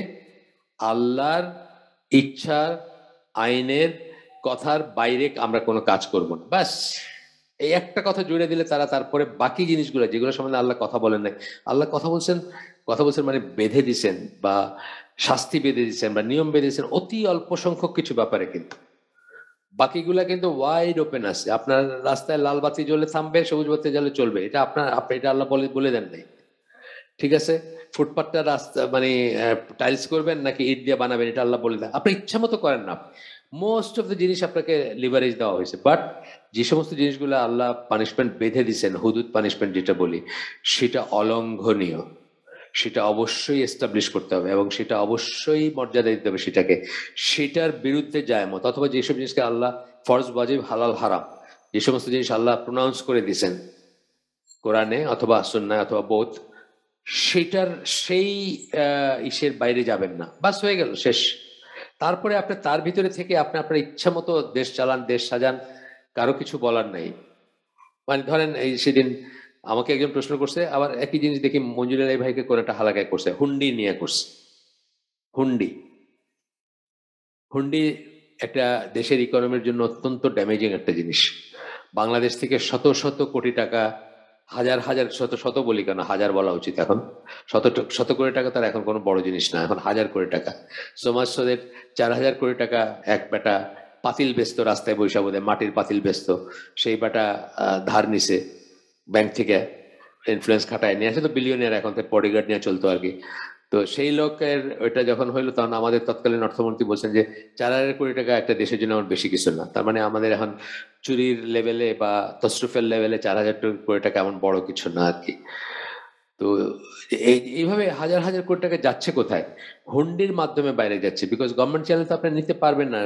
আল্লাহর ইচ্ছার, আইনের, কথার বাইরে আমরা কোনো কাজ করব না, ব্যাস। এই একটা কথা জুড়ে দিলে তারা তারপরে বাকি জিনিসগুলো যেগুলো সম্বন্ধে আল্লাহ কথা বলেন নাই, আল্লাহ কথা বলছেন মানে বেঁধে দিছেন বা শাস্তি বেঁধে দিচ্ছেন বা নিয়ম বেঁধে দিচ্ছেন অতি অল্প সংখ্যক কিছু ব্যাপারে, কিন্তু বাকিগুলা কিন্তু ওয়াইড ওপেন আছে। আপনার রাস্তায় লাল বাতি জ্বলে থামবে, সবুজ বাতি জ্বলে চলবে। এটা আপনি এটা আল্লাহ বলে দেন নাই। ঠিক আছে? ফুটপাতটা রাস্তা মানে টাইলস করবেন নাকি ইট দিয়ে বানাবেন এটা আল্লাহ বলে দেন। আপনি ইচ্ছা মতো করেন না। মোস্ট অফ দ্য জিনিস আপনাকে লিভারেজ দেওয়া হয়েছে। বাট যে সমস্ত জিনিসগুলো আল্লাহ পানিশমেন্ট বেঁধে দিছেন, হুদুদ পানিশমেন্ট যেটা বলি, সেটা অলঙ্ঘনীয়। সেটা অবশ্যই এস্টাবলিশ করতে হবে এবং সেটা অবশ্যই মর্যাদা দিতে হবে সেটাকে। সেটার বিরুদ্ধে যায় মত অথবা যেসব জিনিসকে আল্লাহ ফরজ, ওয়াজিব, হালাল, হারাম যে সমস্ত জিনিস আল্লাহ প্রোনাউন্স করে দিয়েছেন কোরআনে অথবা সুন্নায় অথবা বোধ, সেটার সেই ইসের বাইরে যাবেন না। বাস হয়ে গেল, শেষ। তারপরে আপনি তার ভিতরে থেকে আপনি আপনার ইচ্ছা মতো দেশ চালান, দেশ সাজান, কারো কিছু বলার নাই। মানে ধরেন এই সেদিন আমাকে একজন প্রশ্ন করছে, আবার একই জিনিস দেখি মঞ্জুর আলী ভাইকে কোন একটা হালাকায় করছে, হুন্ডি নিয়ে করছে। হুন্ডি হুন্ডি একটা দেশের ইকোনমির জন্য অত্যন্ত ড্যামেজিং একটা জিনিস। বাংলাদেশ থেকে শত শত কোটি টাকা, হাজার হাজার, শত শত বলি কেন, হাজার বলা উচিত এখন, শত শত কোটি টাকা তার এখন কোনো বড় জিনিস না, এখন হাজার কোটি টাকা। সমাজ সোদের 4,000 কোটি টাকা এক বেটা পাতিল বেচতো, রাস্তায় বৈশা বোধে মাটির পাতিল বেচতো, সেই বেটা ধার নিছে ব্যাংক থেকে, ইনফ্লুয়েন্স খাটায় নিয়ে আসে, তো বিলিয়নিয়ার এখন, বডিগার্ড নিয়ে চলতো আর কি। তো সেই লোকের ওইটা যখন হইলো তখন আমাদের তৎকালীন অর্থমন্ত্রী বলছেন যে 4,000 কোটি টাকা একটা দেশের জন্য আমার বেশি কিছু না। তার মানে আমাদের এখন চুরির লেভেলে বা তসরুফের লেভেলে 4,000 কোটি টাকা এমন বড় কিছু না আর কি। তো এইভাবে হাজার হাজার কোটি টাকা যাচ্ছে কোথায়? হুন্ডির মাধ্যমে বাইরে যাচ্ছে, বিকজ গভর্নমেন্ট চ্যানেল তো আপনি নিতে পারবেন না।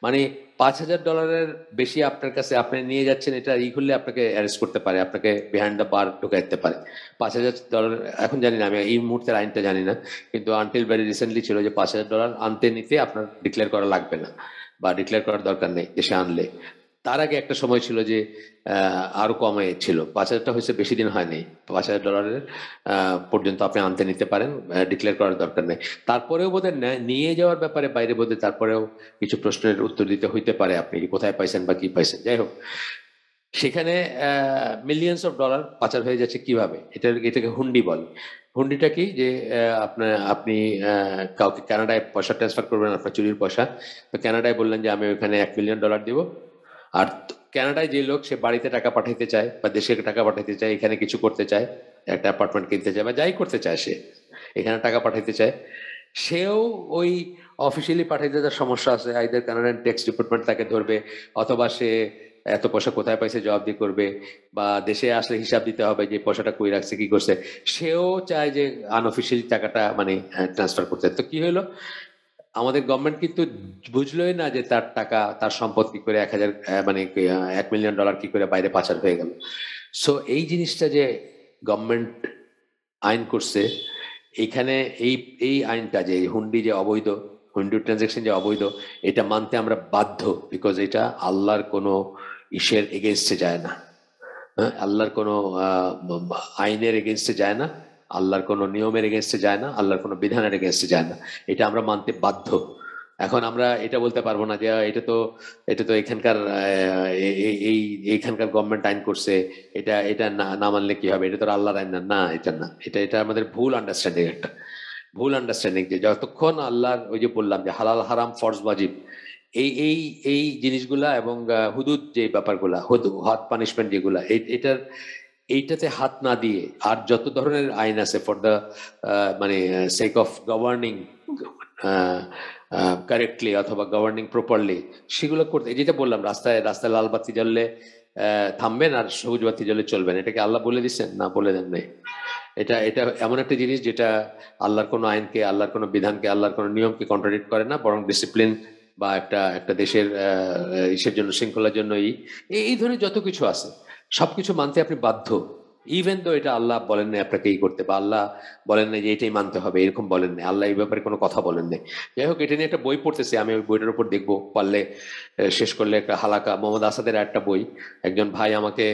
মানে $5,000 বেশি আপনার কাছে আপনি নিয়ে যাচ্ছেন, এটা ই করলে আপনাকে অ্যারেস্ট করতে পারে, আপনাকে বিহাইন্ড দ্য বার ঢুকাই দিতে পারে। $5,000 এখন জানি না, আমি এই মুহূর্তের আইনটা জানি না, কিন্তু আনটিল ভেরি রিসেন্টলি ছিল যে $5,000 আনতে নিতে আপনার ডিক্লেয়ার করা লাগবে না বা ডিক্লেয়ার করার দরকার নেই দেশে আনলে। তার আগে একটা সময় ছিল যে আরো কমে ছিল, 5,000টা হয়েছে, বেশি দিন হয়নি। $5,000 পর্যন্ত আপনি আনতে নিতে পারেন, ডিক্লেয়ার করার দরকার নেই। তারপরেও বোধহয় নিয়ে যাওয়ার ব্যাপারে বাইরে বোধহয় তারপরেও কিছু প্রশ্নের উত্তর দিতে হইতে পারে, আপনি কোথায় পাইছেন বা কি পাইছেন। যাই হোক, সেখানে মিলিয়ন্স অফ ডলার পাচার হয়ে যাচ্ছে কিভাবে, এটাকে হুন্ডি বলে। হুন্ডিটা কি যে আপনি কাউকে কানাডায় পয়সা ট্রান্সফার করবেন, আপনার চুরির পয়সা, তো কানাডায় বললেন যে আমি ওখানে $1 মিলিয়ন দিব। আর কানাডায় যে লোক সে বাড়িতে টাকা পাঠাইতে চায় বা দেশে টাকা পাঠাইতে চায়, এখানে কিছু করতে চায়, একটা অ্যাপার্টমেন্ট কিনতে চায় বা যাই করতে চায়, সে এখানে টাকা পাঠাইতে চায়, সেও ওই অফিসিয়ালি পাঠাইতে তার সমস্যা আছে, আইদার কানাডিয়ান ট্যাক্স ডিপার্টমেন্ট তাকে ধরবে, অথবা সে এত পয়সা কোথায় পাইছে জবাবদি করবে, বা দেশে আসলে হিসাব দিতে হবে যে পয়সাটা কই রাখছে, কি করছে। সেও চায় যে আনঅফিসিয়ালি টাকাটা মানে ট্রান্সফার করতে। তো কি হলো, আমাদের গভর্নমেন্ট কিন্তু বুঝলোই না যে তার টাকা, তার সম্পদ কি করে 1,000 মানে $1 মিলিয়ন কি করে বাইরে পাচার হয়ে গেল। সো এই জিনিসটা যে গভর্নমেন্ট আইন করছে, এইখানে এই এই আইনটা যে হুন্ডি যে অবৈধ, হুন্ডি ট্রানজাকশন যে অবৈধ, এটা মানতে আমরা বাধ্য, বিকজ এটা আল্লাহর কোনো ইসের এগেনস্টে যায় না। হ্যাঁ, আল্লাহর কোনো আইনের এগেনস্টে যায় না, আল্লাহর কোনো নিয়মের এগেনস্টে যায় না, আল্লাহর কোনো বিধানের এগেনস্টে যায় না। এটা আমরা মানতে বাধ্য। এখন আমরা এটা বলতে পারবো না যে এটা তো এখানকার এইখানকার গভর্নমেন্ট আইন করছে, এটা এটা না না মানলে কি হবে, এটা তো আর আল্লাহর আইন না। না, এটা না, এটা আমাদের ভুল আন্ডারস্ট্যান্ডিং, একটা ভুল আন্ডারস্ট্যান্ডিং যে যতক্ষণ আল্লাহর ওই যে বললাম যে হালাল, হারাম, ফরজ, ওয়াজিব, এই এই এই জিনিসগুলা এবং হুদুদ যে ব্যাপারগুলা, হট পানিশমেন্ট যেগুলা, এইটাতে হাত না দিয়ে আর যত ধরনের আইন আছে ফর দ্য মানে সেক অফ গভর্নিং কারেক্টলি অথবা গভর্নিং প্রপারলি, সেগুলো করতে, যেটা বললাম, রাস্তায় রাস্তায় লাল বাতি জ্বললে থামবেন আর সবুজ বাতি জ্বলে চলবেন, এটাকে আল্লাহ বলে দিচ্ছেন না, বলে দেন নাই। এটা এটা এমন একটা জিনিস যেটা আল্লাহর কোনো আইনকে, আল্লাহর কোনো বিধানকে, আল্লাহর কোনো নিয়মকে কন্ট্রাডিক্ট করে না, বরং ডিসিপ্লিন বা একটা একটা দেশের ইসের জন্য, শৃঙ্খলার জন্য এই ধরনের যত কিছু আছে সবকিছু মানতে আপনি বাধ্য। ইভেন তো এটা আল্লাহ বলেন নাই আপনাকে এই করতে, বা আল্লাহ বলেন নাই যে এটাই মানতে হবে, এরকম বলেন নাই, আল্লাহ এই ব্যাপারে কোনো কথা বলেন নাই। যাই হোক, এটা নিয়ে একটা বই পড়তেছি আমি, ওই বইটার উপর দেখবো পারলে, শেষ করলে একটা হালাকা, মোহাম্মদ আসাদের একটা বই, একজন ভাই আমাকে,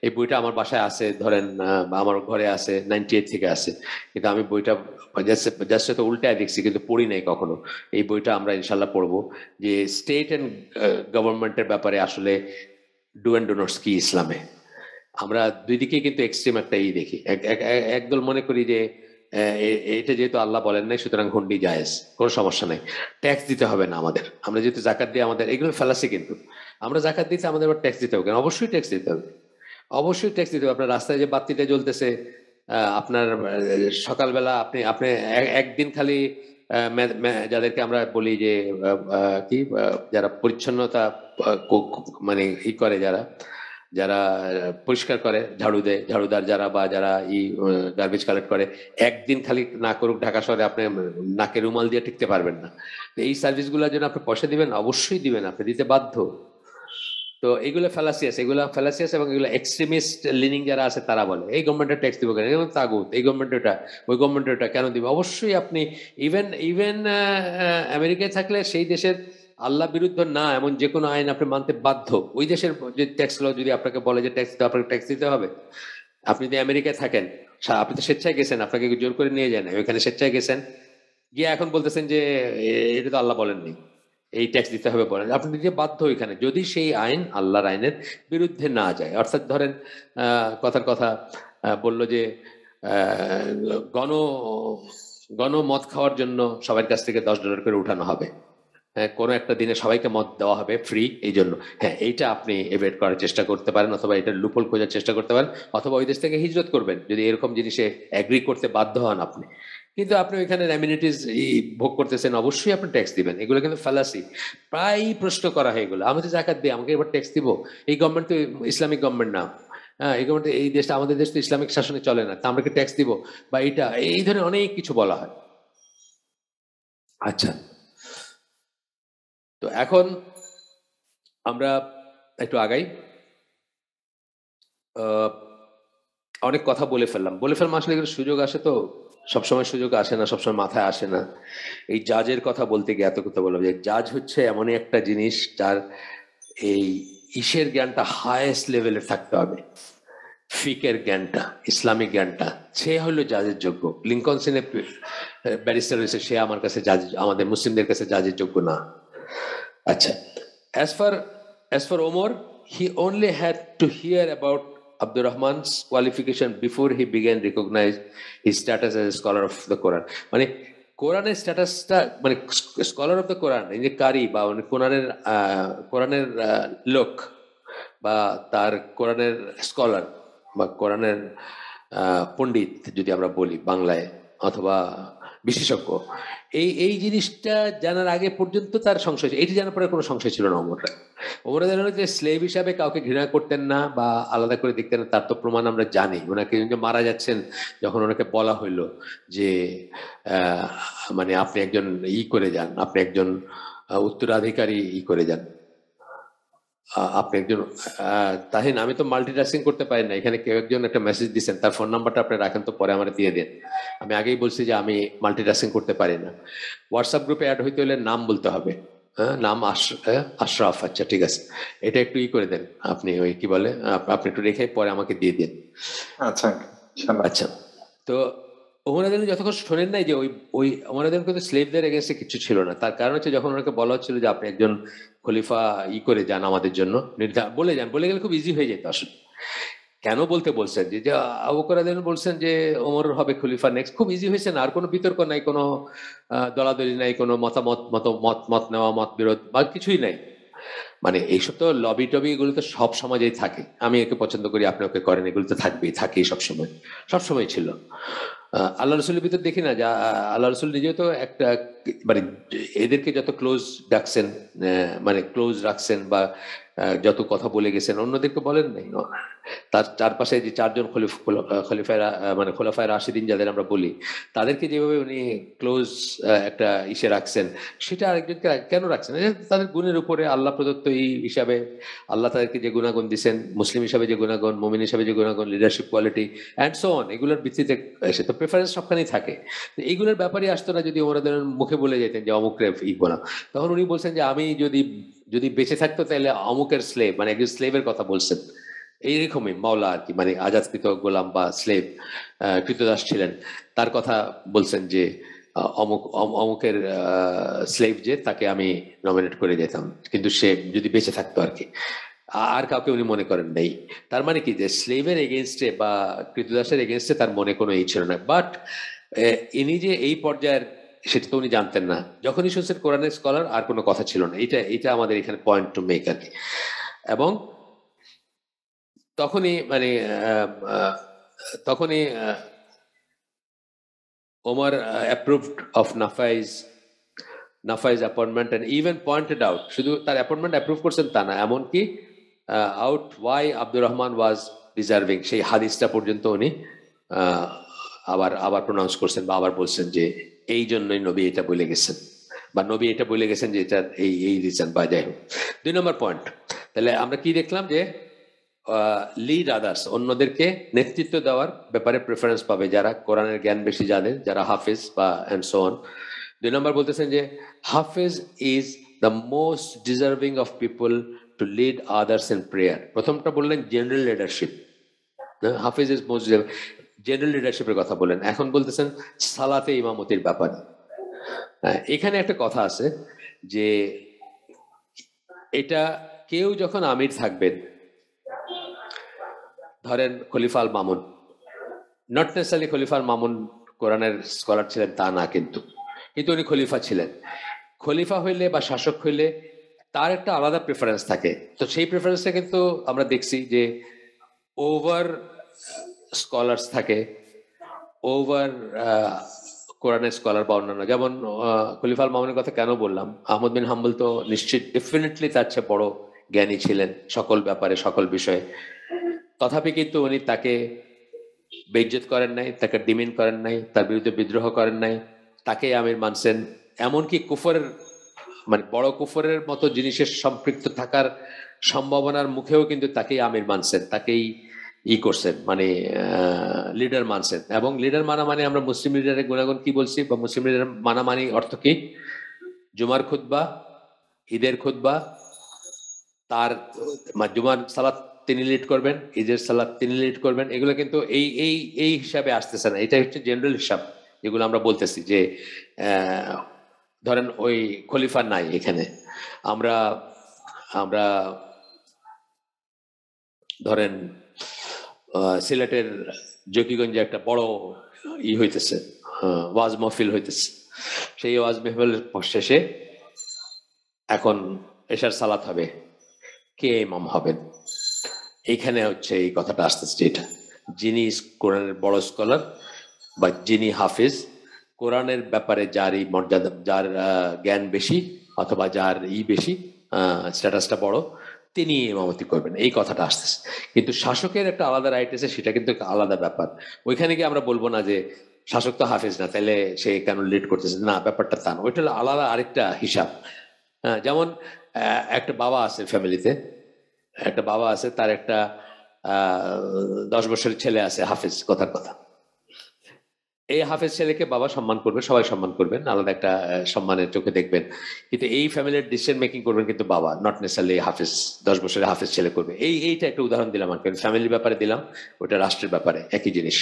এই বইটা আমার বাসায় আছে, ধরেন আমার ঘরে আছে, 98 থেকে আছে, কিন্তু আমি বইটা জাস্ট তো উল্টায় দেখছি, কিন্তু পড়ি নাই কখনো। এই বইটা আমরা ইনশাল্লাহ পড়বো, যে স্টেট এন্ড গভর্নমেন্টের ব্যাপারে আসলে ডু অ্যান্ড ডু নটস কি ইসলামে। আমরা দুই দিকে কিন্তু এক্সট্রিম একটা দেখি, একদল মনে করি যে এটা যেহেতু আল্লাহ বলেন নাই, সুতরাং হুন্ডি জায়েজ, কোনো সমস্যা নাই, ট্যাক্স দিতে হবে না আমাদের। আমরা যেহেতু জাকাত দিই, আমাদের এগুলো ফেলাসি, কিন্তু আমরা জাকাত দিতে আমাদের আবার ট্যাক্স দিতে হবে কেন? অবশ্যই ট্যাক্স দিতে হবে, অবশ্যই ট্যাক্স দিতে হবে। আপনার রাস্তায় যে বাতিটা জ্বলতেছে, আপনার সকালবেলা আপনি আপনি একদিন খালি যাদেরকে আমরা বলি যে কি যারা পরিচ্ছন্নতা মানে ই করে, যারা যারা পরিষ্কার করে, ঝাড়ু দেয়, ঝাড়ুদার যারা বা যারা গার্বেজ কালেক্ট করে, একদিন খালি না করুক ঢাকা শহরে, আপনি নাকে রুমাল দিয়ে টিকতে পারবেন না। এই সার্ভিসগুলোর জন্য আপনি পয়সা দিবেন, অবশ্যই দিবেন, আপনি দিতে বাধ্য। তো এগুলো ফ্যালাসিয়াস, এগুলো ফ্যালাসিয়াস, এবং এগুলো এক্সট্রিমিস্ট লিনিং যারা আছে তারা বলে এই গভর্নমেন্টের ট্যাক্স দিব কেন, এগুলো তাগুত, এই গভর্নমেন্ট ওটা, ওই গভর্নমেন্ট ওটা কেন দিবে? অবশ্যই আপনি ইভেন ইভেন আমেরিকায় থাকলে সেই দেশের আল্লাহ বিরুদ্ধ না এমন যে কোনো আইন আপনি মানতে বাধ্য। ওই দেশের যে ট্যাক্স ল যদি আপনাকে বলে যে ট্যাক্স দিতে, আপনাকে ট্যাক্স দিতে হবে। আপনি যদি আমেরিকায় থাকেন, আপনি তো স্বেচ্ছায় গেছেন, আপনাকে জোর করে নিয়ে যায় না, ওইখানে স্বেচ্ছায় গেছেন, গিয়ে এখন বলতেছেন যে এটা তো আল্লাহ বলেননি, এই ট্যাক্স দিতে হবে বলেন, আপনি দিতে বাধ্য এখানে, যদি সেই আইন আল্লাহর আইনের বিরুদ্ধে না যায়। অর্থাৎ ধরেন কথার কথা বললো যে আহ, গণ গণ মদ খাওয়ার জন্য সবার কাছ থেকে $10 করে উঠানো হবে, হ্যাঁ, কোনো একটা দিনে সবাইকে মত দেওয়া হবে ফ্রি, এই জন্য হ্যাঁ এইটা আপনি এভয়েড করার চেষ্টা করতে পারেন, অথবা এটা লুপহোল খোঁজার চেষ্টা করতে পারেন, অথবা ওই দেশ থেকে হিজরত করবেন যদি এরকম জিনিসে এগ্রি করতে বাধ্য হন আপনি। কিন্তু আপনি ওইখানে অ্যামিনিটিস ভোগ করতেছেন, অবশ্যই আপনি ট্যাক্স দিবেন। এগুলো কিন্তু ফালাসি, প্রায় প্রশ্ন করা হয় এগুলো। আমি তো জাকাত দিই, আমাকে এবার ট্যাক্স দিব? এই গভর্নমেন্ট তো ইসলামিক গভর্নমেন্ট না, হ্যাঁ, এই গভর্নমেন্ট, এই দেশটা, আমাদের দেশ তো ইসলামিক শাসনে চলে না, তা আমরা কি ট্যাক্স দিব? বা এটা, এই ধরনের অনেক কিছু বলা হয়। আচ্ছা, তো এখন আমরা একটু আগাই। অনেক কথা বলে ফেললাম, আসলে এগুলো সুযোগ আসে তো, সবসময় সুযোগ আসে না, সবসময় মাথায় আসে না। এই জাজের কথা বলতে গিয়ে এত কথা বললাম, যে জাজ হচ্ছে এমনই একটা জিনিস যার এই ইসের জ্ঞানটা হায়েস্ট লেভেলে থাকতে হবে, ফিকের জ্ঞানটা, ইসলামিক জ্ঞানটা, সে হলো জাজের যোগ্য। লিঙ্কন সিনে ব্যারিস্টার হয়েছে, সে আমার কাছে জাজ, আমাদের মুসলিমদের কাছে জাজের যোগ্য না। আচ্ছা, as far Omar, he only had to hear about Abdul Rahman's qualification before he began recognize his status as a scholar of the Quran. মানে কোরআনের স্ট্যাটাসটা, মানে স্কলার অফ দ্য কোরআন, এই যে কারি বা কোরআনের কোরআনের লোক, বা তার কোরআনের স্কলার বা কোরআনের পণ্ডিত যদি আমরা বলি বাংলায়, অথবা বিশেষজ্ঞ, এই এই জিনিসটা জানার আগে পর্যন্ত তার সংশয়, এটি জানার পরে কোনো সংশয় ছিল না ওমরের। ওমরের জানানো যে স্লেভ হিসাবে কাউকে ঘৃণা করতেন না বা আলাদা করে দেখতেন না, তার তো প্রমাণ আমরা জানি। ওনাকে মারা যাচ্ছেন যখন ওনাকে বলা হইলো যে মানে আপনি একজন করে যান, আপনি একজন উত্তরাধিকারী করে যান, আপনি একজন তাহিন, আমি তো মাল্টিটাস্কিং করতে পারি না, এখানে কেউ একজন একটা মেসেজ দিচ্ছেন, তার ফোন নাম্বারটা আপনি রাখেন তো, পরে আমার দিয়ে দেন। আমি আগেই বলছি যে আমি মাল্টিটাস্কিং করতে পারি না। হোয়াটসঅ্যাপ গ্রুপে অ্যাড হইতে হলে নাম বলতে হবে, হ্যাঁ, নাম আশরাফ। আচ্ছা ঠিক আছে, এটা একটু করে দেন আপনি, ওই কি বলে, আপনি একটু রেখে পরে আমাকে দিয়ে দিন। আচ্ছা আচ্ছা, তো ওমর আলী যতক্ষণ শোনেন নাই যে ওই ওই ওমর আলী কিন্তু স্লেভদের এগেনস্টে কিছু ছিল না, তার কারণ হচ্ছে যখন ওনাকে বলা হচ্ছিল যে আপনি একজন খলিফা করে যান আমাদের জন্য, বলে যান, বলে গেলে খুব ইজি হয়ে যেত আসলে। কেন বলতে বলছেন যে আবু বকর রাদিয়াল্লাহু বলছেন যে ওমর হবে খলিফা নেক্সট, খুব ইজি হয়েছে না? আর কোনো বিতর্ক নাই, কোনো দলাদলি নাই, কোনো মতামত মত মত মত নেওয়া, মত বিরোধ বা কিছুই নাই। মানে এইসব তো লবি টবি, এগুলো তো সব সমাজেই থাকে, আমি একে পছন্দ করি আপনি ওকে করেন, এগুলো তো থাকবেই, থাকেই সবসময়, সবসময় ছিল। আল্লাহ রসুলের ভিতর দেখি না, যা আল্লাহ রসুল নিজেও তো একটা, মানে এদেরকে যত ক্লোজ ডাকছেন, মানে ক্লোজ রাখছেন বা যত কথা বলে গেছেন, অন্যদেরকে বলেন নাই। তার চারপাশে যে চারজন খলিফায় মানে খোলাফায় রাশিদিন যাদের আমরা বলি, তাদেরকে যেভাবে উনি ক্লোজ একটা ইসে রাখছেন, সেটা আরেকজনকে কেন রাখছেন? তাদের গুণের উপরে আল্লাহ প্রদত্ত এই হিসাবে আল্লাহ তাদেরকে যে গুণাগুণ দিচ্ছেন, মুসলিম হিসাবে যে গুণাগুণ, মুমিন হিসাবে যে গুণাগুণ, leadership quality and so on, এগুলোর ভিত্তিতে সে তো প্রেফারেন্স সবখানেই থাকে। এইগুলোর ব্যাপারে আসতো না যদি ওনাদের মুখে বলে যেতেন যে অমুকরে বানাও। তখন উনি বলছেন যে আমি যদি যদি বেঁচে থাকতো তাহলে অমুকের স্লেভ, মানে একজন স্লেভের কথা বলছেন, এইরকমই মাওলা আর কি, মানে আজাদকৃত গোলাম বা স্লেভ, কৃতদাস ছিলেন, তার কথা বলছেন যে অমুকের স্লেভ যে, তাকে আমি নমিনেট করে যেতাম, কিন্তু সে যদি বেঁচে থাকতো আর কি। আর কাউকে উনি মনে করেন নাই। তার মানে কি যে স্লেভের এগেনস্টে বা কৃতদাসের এগেনস্টে তার মনে কোনো এই ছিল না। বাট ইনি যে এই পর্যায়ের সেটা তো উনি জানতেন না। যখনই শুনছেন কোরআনের স্কলার আর কোনো কথা ছিল না। এটা আমাদের এখানে পয়েন্ট টু মেক আর কি। এবং তখনই মানে তখনই Omar approved of Nafai's appointment and even pointed out শুধু তার অ্যাপয়েন্টমেন্ট অ্যাপ্রুভ করছেন তা না, এমনকি আউট ওয়াই আব্দুর রহমান ওয়াজ ডিজার্ভিং সেই হাদিসটা পর্যন্ত উনি আবার আবার প্রোনাউন্স করছেন বা আবার বলছেন যে এই জন্যই নবী এটা বলে গেছেন বা নবী এটা বলে গেছেন যে এটা এই রিজন বা যাই হোক। 2 নম্বর পয়েন্ট, তাহলে আমরা কি দেখলাম যে লিড আদার্স, অন্যদেরকে নেতৃত্ব দেওয়ার ব্যাপারে প্রেফারেন্স পাবে যারা কোরআনের জ্ঞান বেশি জানেন, যারা হাফেজ বা অ্যান্ড সো অন। 2 নম্বর বলতেছেন যে হাফেজ is the most deserving of people to lead others in prayer. প্রথমটা বললেন জেনারেল লিডারশিপ, হাফেজ ইজ মোস্ট জেনারেল লিডারশিপের কথা বলেন। এখন বলতেছেন সালাতে ইমামতির ব্যাপারে। এখানে একটা কথা আছে যে এটা কেউ যখন আমির থাকবেন, ধরেন খলিফা আল মামুন, নট নেসারি খলিফা আল মামুন কোরআনের স্কলার ছিলেন তা না, কিন্তু উনি খলিফা ছিলেন। খলিফা হইলে বা শাসক হইলে তার একটা আলাদা প্রেফারেন্স থাকে। তো সেই প্রেফারেন্সটা কিন্তু আমরা দেখছি যে ওভার স্কলার্স থাকে, ওভার কোরআনের স্কলার বা অন্যান্য, যেমন খলিফা আল মামুনের কথা কেন বললাম, আহমদ বিন হাম্বল তো নিশ্চিত ডেফিনেটলি তার চেয়ে বড় জ্ঞানী ছিলেন সকল ব্যাপারে সকল বিষয়ে। তথাপি কিন্তু উনি তাকে বেইজ্জত করেন নাই, তাকে ডিমিন করেন নাই, তার বিরুদ্ধে বিদ্রোহ করেন নাই, তাকে আমির মানছেন। এমনকি কুফরের মানে বড় কুফরের মতো জিনিসের সম্পৃক্ত থাকার সম্ভাবনার মুখেও কিন্তু তাকেই আমির মানছেন, তাকেই করছেন, মানে লিডার মানছেন। এবং লিডার মানা মানে আমরা মুসলিম লিডারের গুণাগুণ কি বলছি, বা মুসলিম লিডার মানা মানে অর্থ কি? জুমার খুতবা, ঈদের খুতবা, তার জুমার সালাত তিনি লিড করবেন, ঈদের সালাত তিনি লিড করবেন, এগুলো কিন্তু এই হিসাবে আসতেছে না। এটা হচ্ছে জেনারেল হিসাব, যেগুলো আমরা বলতেছি যে ধরেন ওই খলিফা নাই এখানে, আমরা আমরা ধরেন সিলেটের জকিগঞ্জে একটা বড় হইতেছে, ওয়াজ মাহফিল হইতেছে। সেই ওয়াজ মাহফিলের শেষে এখন এশার সালাত হবে, কে ইমাম হবেন? এইখানে হচ্ছে এই কথাটা আসতেছে, যেটা যিনি কোরআনের বড় স্কলার বা যিনি হাফিজ, কোরআনের ব্যাপারে যার এই মর্যাদা, যার জ্ঞান বেশি অথবা যার বেশি স্ট্যাটাসটা বড়, তিনি ইমামতি করবেন, এই কথাটা আসতেছে। কিন্তু শাসকের একটা আলাদা রাইট আছে, সেটা কিন্তু আলাদা ব্যাপার। ওইখানে গিয়ে আমরা বলবো না যে শাসক তো হাফিজ না, তাহলে সে কেন লিড করতেছে, না, ব্যাপারটা তা না, ওইটা আলাদা আরেকটা হিসাব। যেমন একটা বাবা আছে ফ্যামিলিতে, একটা বাবা আছে, তার একটা 10 বছরের ছেলে আছে হাফিজ, কথার কথা। এই হাফেজ ছেলেকে বাবা সম্মান করবে, সবাই সম্মান করবেন, আলাদা একটা সম্মানের চোখে দেখবেন। কিন্তু এই ফ্যামিলির ডিসিশন মেকিং করবেন কিন্তু বাবা, নট নেসারলি হাফেজ 10 বছরের হাফেজ ছেলে করবে। এইটা একটা উদাহরণ দিলাম আর কি, ফ্যামিলির ব্যাপারে দিলাম, ওটা রাষ্ট্রের ব্যাপারে একই জিনিস।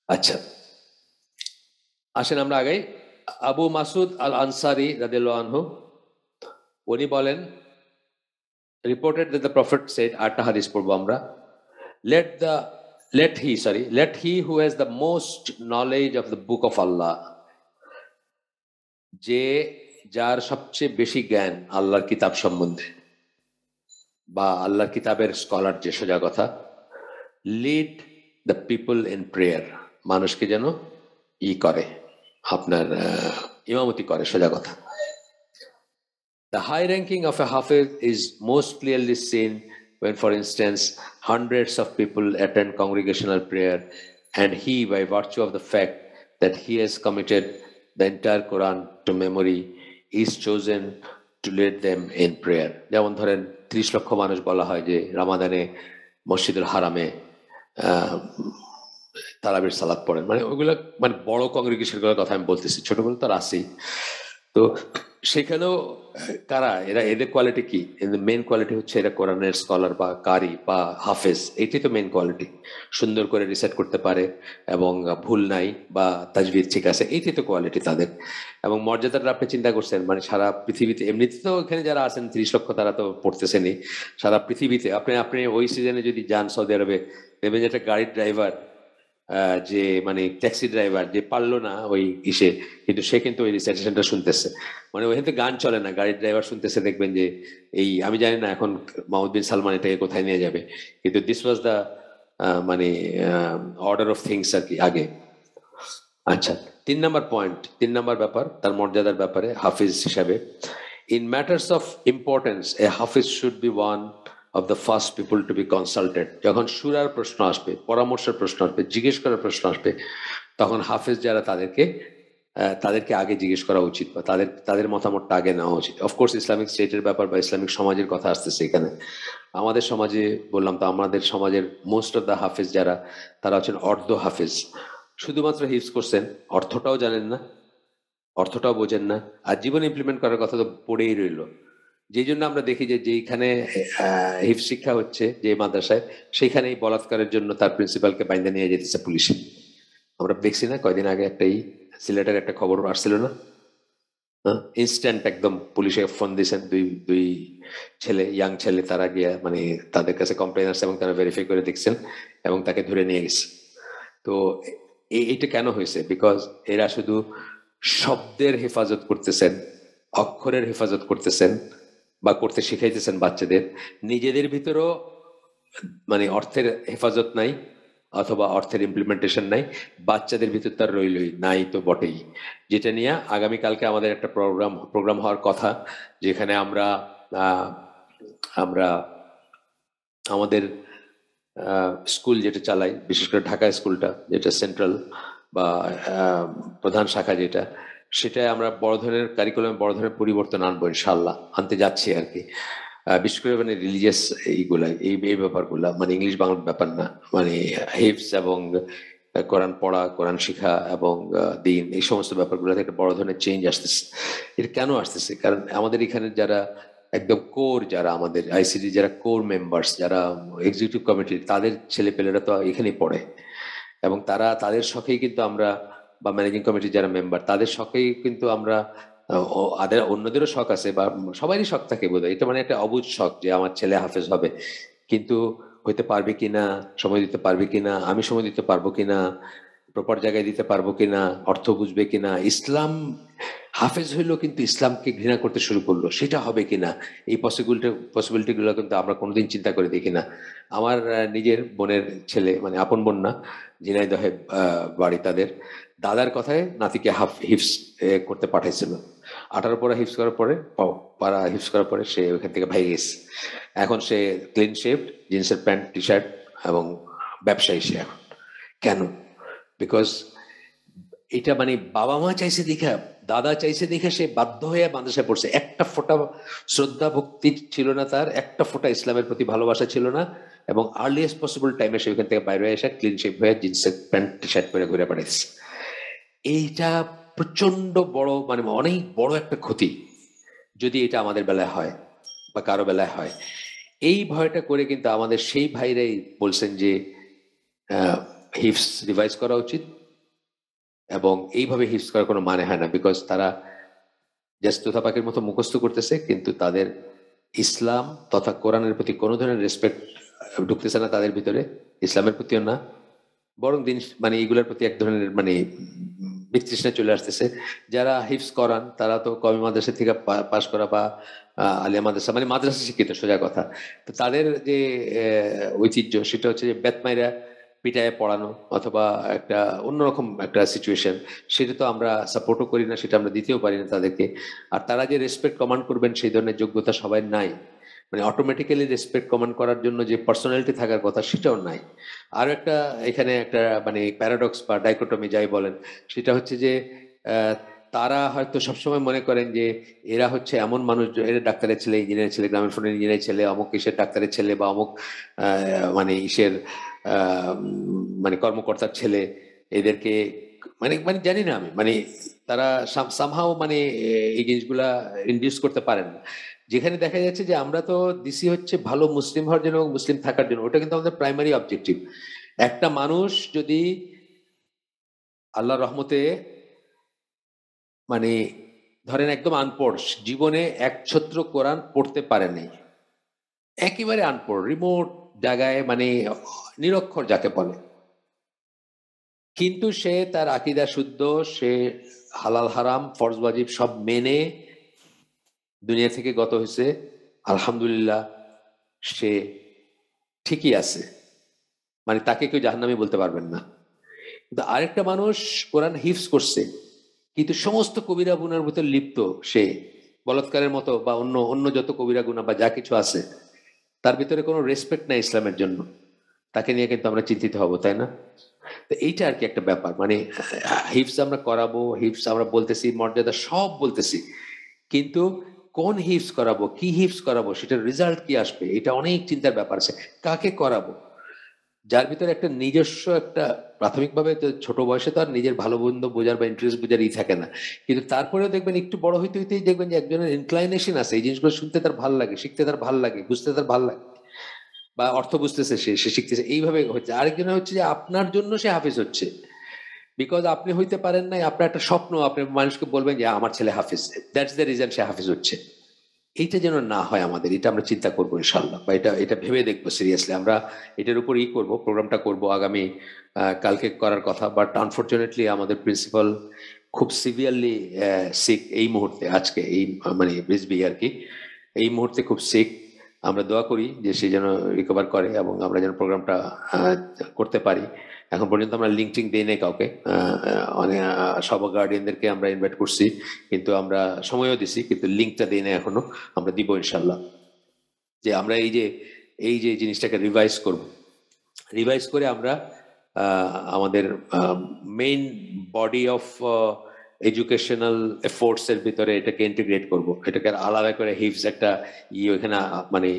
আচ্ছা, আসেন আমরা আগে। আবু মাসুদ আল আনসারি রাদিয়াল্লাহু আনহু, উনি বলেন, reported that the prophet said, আটটা হাদিস পড়বো আমরা। Let he who has the most knowledge of the book of Allah, যে যার সবচেয়ে বেশি জ্ঞান আল্লাহর কিতাব সম্বন্ধে বা আল্লাহর কিতাবের স্কলার, যে সোজা কথা, lead the people in prayer, মানুষকে যেন করে, আপনার ইমামতি করে, সোজা কথা। The high ranking of a hafiz is most clearly seen when, for instance, hundreds of people attend congregational prayer and he, by virtue of the fact that he has committed the entire Quran to memory, is chosen to lead them in prayer. যেমন ধরেন 30 লক্ষ মানুষ বলা হয় যে রামাদানে মসজিদুল হারামে তারাবির সালাত পড়েন, মানে ওইগুলো মানে বড় কংগ্রিগেশনগুলোর কথা আমি বলতেছি, ছোটগুলো তো আসেই। তো সেখানেও কারা এরা, এদের কোয়ালিটি কি? মেন কোয়ালিটি হচ্ছে এরা কোরআনের স্কলার বা কারি বা হাফেজ, এটাই তো মেন কোয়ালিটি। সুন্দর করে রিসার্চ করতে পারে এবং ভুল নাই বা তাজবিদ ঠিক আছে, এইটাই তো কোয়ালিটি তাদের। এবং মর্যাদাটা আপনি চিন্তা করছেন, মানে সারা পৃথিবীতে, এমনিতে তো এখানে যারা আছেন 30 লক্ষ, তারা তো পড়তেছেনই সারা পৃথিবীতে। আপনি ওই সিজনে যদি যান সৌদি আরবে, দেখবেন যে একটা গাড়ির ড্রাইভার যে মানে ট্যাক্সি ড্রাইভার যে পারলো না ওই ইসে, কিন্তু সে কিন্তু ওই রিসাইটেশনটা শুনতেছে। মানে ওইখানে তো গান চলে না, গাড়ির ড্রাইভার শুনতেছে, দেখবেন যে এই আমি জানি না এখন মাহমুদ বিন সালমান এটাকে কোথায় নিয়ে যাবে, কিন্তু দিস ওয়াজ দ্য মানে অর্ডার অফ থিংস আর কি আগে। আচ্ছা, 3 নম্বর পয়েন্ট, 3 নম্বর ব্যাপার তার মর্যাদার ব্যাপারে হাফিজ হিসাবে, in matters of importance a hafiz should be one of the first people to be consulted. যখন সুরার প্রশ্ন আসবে, পরামর্শের প্রশ্ন আসবে, জিজ্ঞেস করার প্রশ্ন আসবে, তখন হাফিজ যারা তাদেরকে আগে জিজ্ঞেস করা উচিত, বা তাদের মতামতটা আগে নেওয়া উচিত। অফকোর্স ইসলামিক স্টেটের ব্যাপার বা ইসলামিক সমাজের কথা আসতেছে এখানে। আমাদের সমাজে বললাম তো, আমাদের সমাজের মোস্ট অফ দ্য হাফিজ যারা, তারা হচ্ছেন অর্ধ হাফিজ, শুধুমাত্র হিফজ করছেন, অর্থটাও জানেন না, অর্থটাও বোঝেন না, আর জীবনে ইমপ্লিমেন্ট করার কথা তো পড়েই রইল। যেই জন্য আমরা দেখি যে যেইখানে হিফজ শিক্ষা হচ্ছে যে মাদ্রাসায়, সেইখানেই বলাৎকারের জন্য তার প্রিন্সিপালকে বাইন্দা নিয়ে যেতেছে পুলিশে। আমরা দেখছি না কয়দিন আগে সিলেটের একটা খবর আসছিল না, ইনস্ট্যান্ট একদম পুলিশে ফোন দিয়েছেন, দুই ছেলে, ইয়াং ছেলে, তারা গিয়া মানে তাদের কাছে কমপ্লেন আসছে এবং তারা ভেরিফাই করে দেখছেন এবং তাকে ধরে নিয়ে গেছে। তো এইটা কেন হয়েছে? বিকজ এরা শুধু শব্দের হেফাজত করতেছেন, অক্ষরের হেফাজত করতেছেন বা করতে শিখাইতেছেন বাচ্চাদের, নিজেদের ভিতরেও মানে অর্থের হেফাজত নাই অথবা অর্থের ইমপ্লিমেন্টেশন নাই, বাচ্চাদের ভিতর তার রইলই নাই তো বটেই। যেটা নিয়ে আগামীকালকে আমাদের একটা প্রোগ্রাম হওয়ার কথা, যেখানে আমরা আমরা আমাদের স্কুল যেটা চালাই, বিশেষ করে ঢাকা স্কুলটা যেটা সেন্ট্রাল বা প্রধান শাখা যেটা, সেটাই আমরা বড় ধরনের কারিকুলামে বড় ধরনের পরিবর্তন আনবো ইনশাল্লাহ, আনতে যাচ্ছি আর কি। বিশেষ করে মানে রিলিজিয়াস এইগুলা, এই ব্যাপারগুলা, মানে ইংলিশ বাংলার ব্যাপার না, মানে হিফজ এবং কোরআন পড়া, কোরআন শিখা এবং দিন, এই সমস্ত ব্যাপারগুলোতে একটা বড় ধরনের চেঞ্জ আসতেছে। এটা কেন আসতেছে? কারণ আমাদের এখানে যারা একদম কোর, যারা আমাদের আইসিডি যারা কোর মেম্বার্স, যারা এক্সিকিউটিভ কমিটির, তাদের ছেলেপেলেরা তো এখানেই পড়ে, এবং তাদের শখেই কিন্তু আমরা, বা ম্যানেজিং কমিটির যারা মেম্বার, তাদের শখেই কিন্তু আমরা, অন্যদেরও শখ আছে বা সবারই শখ থাকে বোধহয়, এটা মানে একটা অবুঝ শখ যে আমার ছেলে হাফেজ হবে, কিন্তু হইতে পারবে কিনা, সময় দিতে পারবে কিনা, আমি সময় দিতে পারবো কিনা, প্রপার জায়গায় দিতে পারবো কিনা, অর্থ বুঝবে কিনা, ইসলাম হাফেজ হইলো কিন্তু ইসলামকে ঘৃণা করতে শুরু করলো, সেটা হবে কিনা, এই পসিবিলিটি গুলো কিন্তু আমরা কোনোদিন চিন্তা করে দেখি না। আমার নিজের বোনের ছেলে, মানে আপন বোন না, ঝিনাইদহে বাড়ি, তাদের দাদার কথায় নাতিকে হিফস করতে পাঠাইছিল। 18 পারা হিফস করার পরে, পারা হিফস করার পরে সে ওখান থেকে ভাই গেছে। এখন সে ক্লিন শেভড, জিন্সের প্যান্ট, টি শার্ট এবং ব্যবসায়ী সে এখন। কেন? বিকজ এটা মানে বাবা মা চাইছে দেখা, দাদা চাইছে দেখে সে বাধ্য হয়ে মাদ্রাসায় পড়ছে। একটা ফোঁটা শ্রদ্ধা ভক্তি ছিল না তার, একটা ফোঁটা ইসলামের প্রতি ভালোবাসা ছিল না, এবং আর্লিয়েস্ট পসিবল টাইমে সে ওখান থেকে বাইরে এসে ক্লিন শেপ হয়ে জিন্সের প্যান্ট টি শার্ট পরে ঘুরে বেড়াইছে। এইটা প্রচন্ড বড়, মানে অনেক বড় একটা ক্ষতি যদি এটা আমাদের বেলায় হয় বা কারো বেলায় হয়। এই ভয়টা করে কিন্তু আমাদের সেই ভাইরাই বলছেন যে হিফস রিভাইজ করা উচিত, এবং এইভাবে হিফস করার কোনো মানে হয় না, বিকজ তারা জাস্ট তোতা পাখির মতো মুখস্থ করতেছে, কিন্তু তাদের ইসলাম তথা কোরআনের প্রতি কোনো ধরনের রেসপেক্ট ঢুকতেছে না তাদের ভিতরে, ইসলামের প্রতিও না, বরং দিন মানে এইগুলোর প্রতি এক ধরনের মানে বিতৃষ্ণা চলে আসতেছে। যারা হিফস করান তারা তো কমি মাদ্রাসা থেকে পাশ করা বা আলিয়া মাদ্রাসা, মানে মাদ্রাসা শিক্ষিত, সোজা কথা। তো তাদের যে ঐতিহ্য, সেটা হচ্ছে যে বেতমাইরা পিটায় পড়ানো অথবা একটা অন্যরকম একটা সিচুয়েশন, সেটা তো আমরা সাপোর্টও করি না, সেটা আমরা দিতেও পারি না তাদেরকে। আর তারা যে রেসপেক্ট কমান্ড করবেন সেই ধরনের যোগ্যতা সবাই নাই, মানে অটোমেটিক্যালি রেসপেক্ট কমান্ড করার জন্য যে পার্সোনালিটি থাকার কথা সেটাও নাই। আর একটা এখানে একটা মানে প্যারাডক্স বা ডাইকোটমি যাই বলেন, সেটা হচ্ছে যে তারা হয়তো সবসময় মনে করেন যে এরা হচ্ছে এমন মানুষ, এরা ডাক্তারের ছেলে, ইঞ্জিনিয়ারের ছেলে, গ্রামীণ ফোনের ইঞ্জিনিয়ারের ছেলে, অমুক ইসের ডাক্তারের ছেলে, বা অমুক মানে ইসের মানে কর্মকর্তার ছেলে, এদেরকে মানে মানে জানি না আমি, মানে তারা সামহাও মানে এই জিনিসগুলা ইন্ডিউস করতে পারেন না। যেখানে দেখা যাচ্ছে যে আমরা তো দিছি হচ্ছে ভালো মুসলিম হওয়ার জন্য এবং মুসলিম থাকার জন্য, ওটা কিন্তু আমাদের প্রাইমারি অবজেক্টিভ। একটা মানুষ যদি আল্লাহর রহমতে মানে ধরেন একদম আনপড়, জীবনে এক ছত্র কোরআন পড়তে পারেনি, একেবারে আনপড়, রিমোট জায়গায়, মানে নিরক্ষর যাকে বলে, কিন্তু সে তার আকীদা শুদ্ধ, সে হালাল হারাম ফরজ ওয়াজিব সব মেনে দুনিয়া থেকে গত হয়েছে, আলহামদুলিল্লাহ সে ঠিকই আছে, মানে তাকে কেউ জাহান্নামী বলতে পারবেন না। কিন্তু আরেকটা মানুষ কোরআন হিফজ করছে কিন্তু সমস্ত কবিরা গুনার ভিতর লিপ্ত, সে বলাৎকারের মতো বা অন্য অন্য যত কবিরা গুনাহ বা যা কিছু আছে তার ভিতরে কোনো রেসপেক্ট নাই ইসলামের জন্য, তাকে নিয়ে কিন্তু আমরা চিন্তিত হব, তাই না? তো এইটা আর কি একটা ব্যাপার, মানে হিফজ আমরা করাবো, হিফজ আমরা বলতেছি, মর্যাদা সব বলতেছি, কিন্তু কোন হিফজ করাবো, কি হিফজ করাবো, সেটার রেজাল্ট কি আসবে, এটা অনেক চিন্তার ব্যাপার আছে। কাকে করাবো, যার ভিতরে একটা নিজস্ব একটা প্রাথমিকভাবে তো ছোট বয়সে তো আর নিজের ভালো মন্দ বোঝার বা ইন্টারেস্ট বোঝার থাকে না, কিন্তু তারপরেও দেখবেন একটু বড় হইতে হইতেই দেখবেন যে একজনের ইনক্লাইনেশন আছে, এই জিনিসগুলো শুনতে তার ভালো লাগে, শিখতে তার ভালো লাগে, বুঝতে তার ভালো লাগে, বা অর্থ বুঝতেছে, সে সে শিখতেছে, এইভাবে হচ্ছে। আরেকজনের হচ্ছে যে আপনার জন্য সে হাফিজ হচ্ছে, বিকজ আপনি হইতে পারেন নাই, আপনার একটা স্বপ্ন, আপনি মানুষকে বলবেন যে আমার ছেলে হাফিজ, দ্যাটস দ্য রিজন সে হাফিজ হচ্ছে। এইটা যেন না হয় আমাদের, এটা আমরা চিন্তা করবো ইনশাল্লাহ, বা এটা এটা ভেবে দেখবো সিরিয়াসলি, আমরা এটার উপর করবো, প্রোগ্রামটা করবো আগামী কালকে করার কথা। বাট আনফর্চুনেটলি আমাদের প্রিন্সিপাল খুব সিভিয়ারলি সিক এই মুহূর্তে, আজকে এই মানে রিজবি আর কি, এই মুহূর্তে খুব সিক। আমরা দোয়া করি যে সে যেন রিকভার করে এবং আমরা যেন প্রোগ্রামটা করতে পারি। এখন পর্যন্ত আমরা লিঙ্ক টিঙ্ক দিই নাই কাউকে, অনেক সব গার্ডিয়ানদেরকে আমরা ইনভাইট করছি, কিন্তু আমরা সময়ও দিছি, কিন্তু লিঙ্কটা দিই নাই এখনো, আমরা দিব ইনশাল্লাহ। যে আমরা এই যে জিনিসটাকে রিভাইজ করব, রিভাইজ করে আমরা আমাদের main body of educational efforts এর ভিতরে এটাকে ইন্টিগ্রেট করব, এটাকে আলাদা করে হিফজ একটা ওইখানে মানে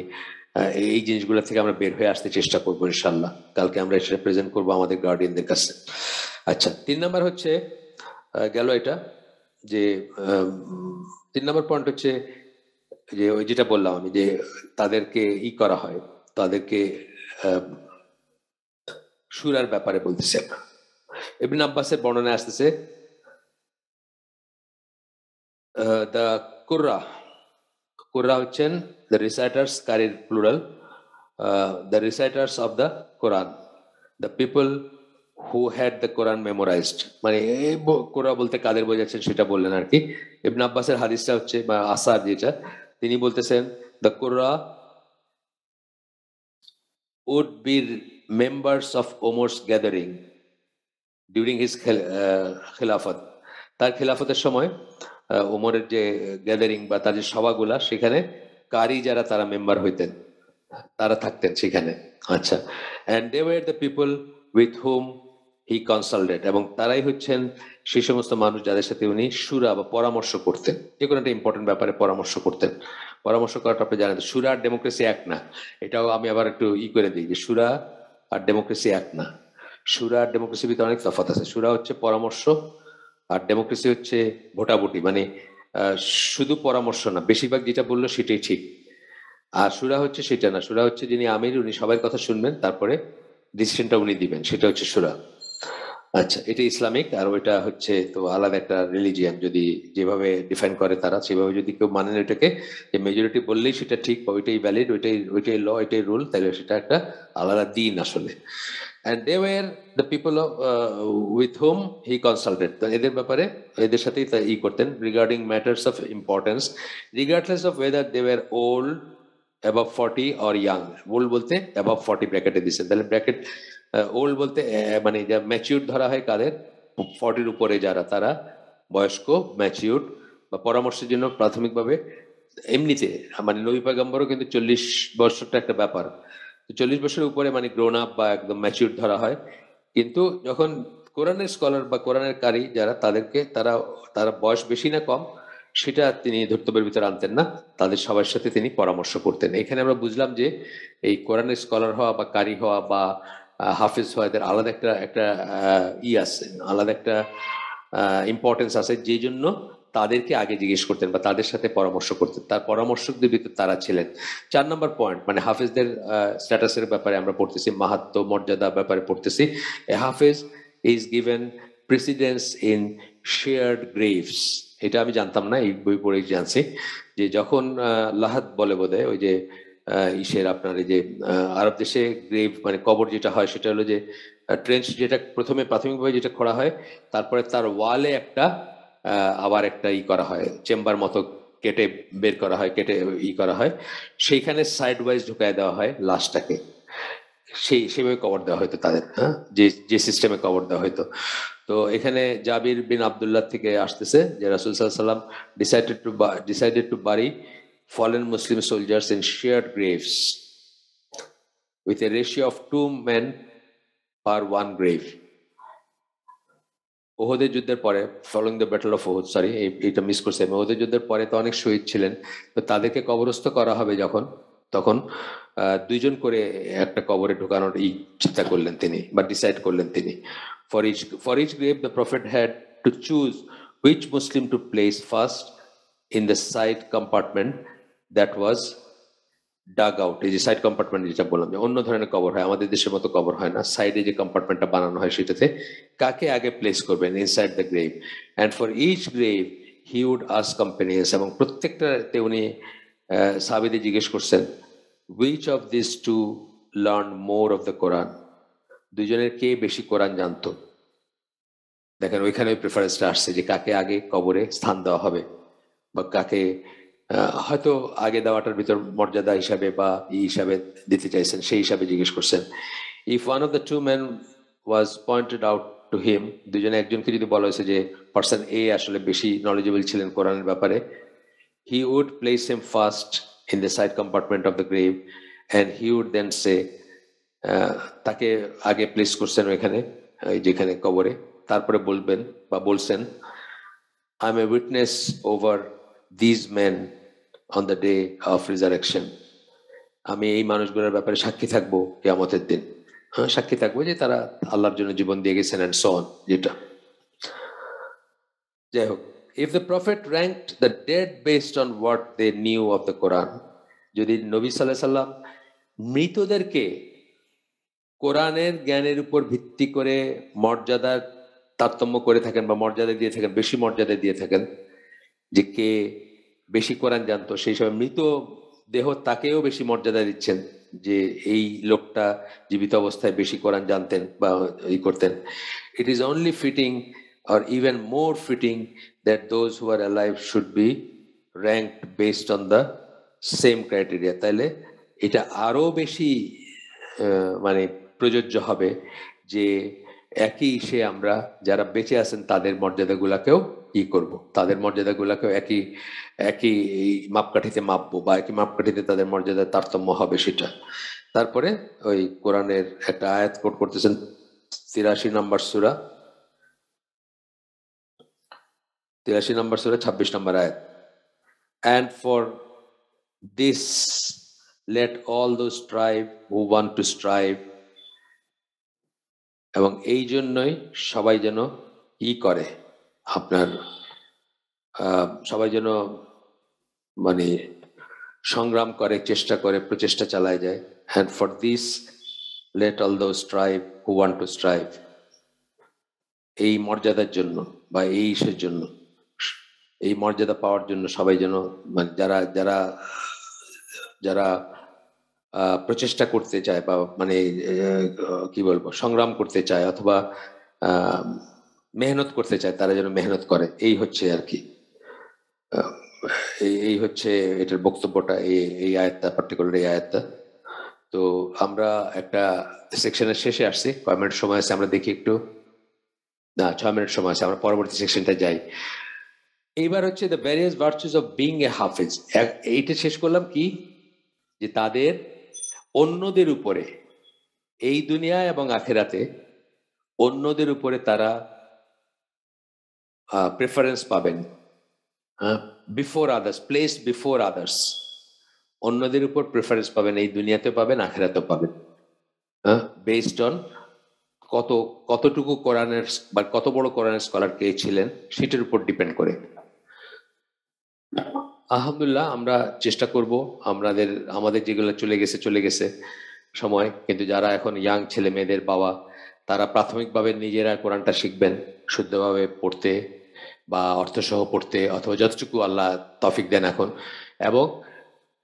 এই জিনিসগুলো থেকে আমরা বের হয়ে আসতে চেষ্টা করবো ইনশাল্লাহ। কালকে আমরা সেটা প্রেজেন্ট করবো আমাদের গার্ডিয়ানদের কাছে। আচ্ছা, 3 নাম্বার হচ্ছে গেল এটা, যে 3 নাম্বার পয়েন্ট হচ্ছে যে ওই যেটা বললাম আমি, যে তাদেরকে করা হয়, তাদেরকে সূরার ব্যাপারে বলতেছি আমরা। ইবনে আব্বাসের বর্ণনায় আসতেছে দ্য কুররা হচ্ছেন দ্য রিসাইটার্স, কারির plural, the reciters of the Quran, the people who had the Quran memorised. মানে কোরআন বলতে কাদের বোঝাচ্ছেন সেটা বললেন আর কি। ইবনে আব্বাসের হাদিসটা হচ্ছে বা আসার যেটা, তিনি বলতেছেন the কোরআ would be members of Omar's gathering during his খিলাফত। তার খিলাফতের সময় ওমরের যে গ্যাদারিং বা তার যে সভাগুলা, সেখানে কারি যারা তারা মেম্বার হইতেন, তারা থাকতেন সেখানে। আচ্ছা, and they were the people with whom he consulted, এবং তারাই হচ্ছেন সেই সমস্ত মানুষ যাদের সাথে উনি সুরা বা পরামর্শ করতেন, যে কোনো একটা ইম্পর্টেন্ট ব্যাপারে পরামর্শ করতেন। পরামর্শ করাটা আপনি জানেন, সুরা আর ডেমোক্রেসি এক না, এটাও আমি আবার একটু করে দিই যে সুরা আর ডেমোক্রেসি এক না। সুরা আর ডেমোক্রেসির ভিতরে অনেক তফাৎ আছে। সুরা হচ্ছে পরামর্শ, আর ডেমোক্রেসি হচ্ছে ভোটাভুটি, মানে শুধু পরামর্শ না, বেশিরভাগ যেটা বললো সেটাই ঠিক। আর সুরা হচ্ছে সেটা না, সুরা হচ্ছে যিনি আমির উনি সবার কথা শুনবেন, তারপরে ডিসিশনটা উনি দিবেন, সেটা হচ্ছে সুরা। আচ্ছা, এটা ইসলামিক, আর ওইটা হচ্ছে তো আলাদা একটা রিলিজিয়ান, যদি যেভাবে ডিফাইন করে তারা সেভাবে যদি কেউ মানেন এটাকে, যে মেজরিটি বললেই সেটা ঠিক বা ওইটাই ভ্যালিড, ওইটাই ল, এটাই রুল, তাহলে সেটা একটা আলাদা দিন আসলে। and they were the people of, with whom he consulted, তো এদের ব্যাপারে এদের সাথেই করতেন regarding matters of importance, regardless of whether they were old, above 40 or young. old বলতে above 40 ব্র্যাকেটে দিছে, তাহলে ব্র্যাকেট ওল্ড বলতে মানে যা ম্যাচিউর ধরা হয় কাদের, 40-র উপরে যারা, তারা বয়স্ক, ম্যাচিউর, বা পরামর্শের জন্য প্রাথমিকভাবে এমনিতে মানে নবী পয়গম্বরও কিন্তু 40 বছরটা একটা ব্যাপার, 40 বছরের উপরে মানে গ্রোন আপ বা একদম ম্যাচিউর ধরা হয়। কিন্তু যখন কোরআনের স্কলার বা কোরআনের কারি যারা, তাদেরকে তারা তারা বয়স বেশি না কম সেটা তিনি ধর্তব্যের ভিতরে আনতেন না, তাদের সবার সাথে তিনি পরামর্শ করতেন। এখানে আমরা বুঝলাম যে এই কোরআনের স্কলার হওয়া বা কারি হওয়া বা হাফিজ হওয়া, এদের আলাদা একটা একটা আছে, আলাদা একটা ইম্পর্টেন্স আছে, যে জন্য তাদেরকে আগে জিজ্ঞেস করতেন বা তাদের সাথে পরামর্শ করতেন, তার পরামর্শকদের ভিতরে তারা ছিলেন। 4 নম্বর পয়েন্ট, মানে হাফেজদের স্ট্যাটাসের ব্যাপারে আমরা পড়তেছি, মাহাত্ম মর্যাদা ব্যাপারে পড়তেছি। এ হাফেজ is given precedence in shared graves. এটা আমি জানতাম না, এই বই পড়ে জানছি যে যখন লাহাদ বলে বোধহয় ওই যে ইসের আপনার এই যে আরব দেশে গ্রেভ মানে কবর যেটা হয়, সেটা হলো যে ট্রেঞ্চ যেটা প্রথমে প্রাথমিকভাবে যেটা করা হয়, তারপরে তার ওয়ালে একটা আবার একটা করা হয়, চেম্বার মতো কেটে বের করা হয়, কেটে করা হয়, সেইখানে সাইড ওয়াইজ ঢুকায় দেওয়া হয় লাশটাকে। সেভাবে কভার দেওয়া হয়তো তাদের, হ্যাঁ, যে সিস্টেমে কভার দেওয়া হয়তো। তো এখানে জাবির বিন আব্দুল্লাহ থেকে আসতেছে যে রাসূল সাল্লাল্লাহু আলাইহি ওয়াসাল্লাম decided to bury fallen Muslim soldiers in shared graves with a ratio of 2 men per one grave. ওহদের যুদ্ধের পরে, following the battle of Uhud, sorry এটা মিস করছি আমি, ওহদের যুদ্ধের পরে তো অনেক শহীদ ছিলেন, তো তাদেরকে কবরস্থ করা হবে যখন, তখন 2 জন করে একটা কবরে ঢোকানোর চিন্তা করলেন তিনি, বা ডিসাইড করলেন তিনি। For each grave the prophet had to choose which Muslim to place first in the side compartment that was dug out. এই যে সাইড কম্পার্টমেন্ট যেটা বললাম, যে অন্য ধরনের কবর হয়, আমাদের দেশের মতো কবর হয় না, সাইডে যে কম্পার্টমেন্টটা বানানো হয় সেটাতে কাকে আগে প্লেস করবেন inside the grave, and for each grave he would ask companions, এবং প্রত্যেকটাতে উনি সাহাবীদের জিজ্ঞেস করছেন which of this two learn more of the Quran, দুজনের কে বেশি কোরআন জানতো। দেখেন ওইখানে ওই প্রেফারেন্সটা আসছে যে কাকে আগে কবরে স্থান দেওয়া হবে, বা কাকে হয়তো আগে দেওয়াটার ভিতর মর্যাদা হিসাবে বা হিসাবে দিতে চাইছেন, সেই হিসাবে জিজ্ঞেস করছেন। If one of the to man was pointed out to him, দুজনে একজনকে যদি বলা হয়েছে যে পার্সন এ আসলে বেশি নলেজেবল ছিলেন কোরআনের ব্যাপারে, he would place him first in the side compartment of the grave, and he would then say, তাকে আগে প্লেস করছেন ওইখানে, যেখানে কবরে, তারপরে বলবেন বা বলছেন, I am a witness over this men on the day of resurrection, আমি এই মানুষগুলোর ব্যাপারে সাক্ষী থাকবো কিয়ামতের দিন, হ্যাঁ সাক্ষী থাকবো যে তারা আল্লাহর জন্য জীবন দিয়ে গেছেন, অ্যান্ড সো অন। যেটা যাই হোক, if the prophet ranked the dead based on what they knew of the Quran, যদি নবী সাল্লাল্লাহু আলাইহি সাল্লাম মৃতদেরকে কোরআনের জ্ঞানের উপর ভিত্তি করে মর্যাদার তারতম্য করে থাকেন, বা মর্যাদা দিয়ে থাকেন, বেশি মর্যাদা দিয়ে থাকেন, যে কে বেশি কোরআন জানতো, সেই সময় মৃত দেহ তাকেও বেশি মর্যাদা দিচ্ছেন, যে এই লোকটা জীবিত অবস্থায় বেশি কোরআন জানতেন বা করতেন। It is only fitting or even more fitting that those who are alive should be ranked based on the same criteria. তাইলে এটা আরো বেশি মানে প্রযোজ্য হবে যে একই সে আমরা যারা বেঁচে আছেন তাদের মর্যাদাগুলাকেও করব, তাদের মর্যাদাগুলাকেও একই একই মাপকাঠিতে মাপবো, বা একই মাপকাঠিতে তাদের মর্যাদার তারতম্য হবে সেটা। তারপরে ওই কোরআনের একটা আয়াত কোট করতেছেন, 83 নম্বর সূরা, 83 নম্বর সূরা 26 নম্বর আয়াত, and for this let all those strive who want to strive, এবং এই জন্যই সবাই যেন করে, আপনার সবাই যেন মানে সংগ্রাম করে, চেষ্টা করে, প্রচেষ্টা চালায় যায়। and for this let all those strive who want to strive, এই মর্যাদার জন্য বা এই ইসের জন্য, এই মর্যাদা পাওয়ার জন্য সবাই যেন, মানে যারা যারা যারা প্রচেষ্টা করতে চায়, বা মানে কি বলবো, সংগ্রাম করতে চায় অথবা মেহনত করতে চায়, তারা যেন মেহনত করে, এই হচ্ছে আর কি, এই হচ্ছে এটার বক্তব্যটা, এই আয়াতটা, পার্টিকুলার এই আয়াতটা। তো আমরা একটা সেকশনের শেষে আসছি, কয় মিনিট সময় আছে আমরা দেখি একটু, না 6 মিনিট সময় আছে, আমরা পরবর্তী সেকশনটা যাই। এইবার হচ্ছে the various virtues of being a হাফেজ। এইটা শেষ করলাম কি, যে তাদের অন্যদের উপরে, এই দুনিয়া এবং আখেরাতে অন্যদের উপরে তারা প্রেফারেন্স পাবেন, before others, place before others, অন্যদের উপর প্রেফারেন্স পাবেন, এই দুনিয়াতে পাবেন, আখেরাতেও পাবেন, বেসড অন কতটুকু কোরআনের বা কত বড় কোরআনের স্কলার কে ছিলেন সেটার উপর ডিপেন্ড করে। আলহামদুলিল্লাহ, আমরা চেষ্টা করব, আমাদের যেগুলো চলে গেছে সময়, কিন্তু যারা এখন ইয়াং ছেলে মেয়েদের বাবা, তারা প্রাথমিকভাবে নিজেরা কোরআনটা শিখবেন, শুদ্ধভাবে পড়তে বা অর্থসহ পড়তে, অথবা যতটুকু আল্লাহ তৌফিক দেন এখন, এবং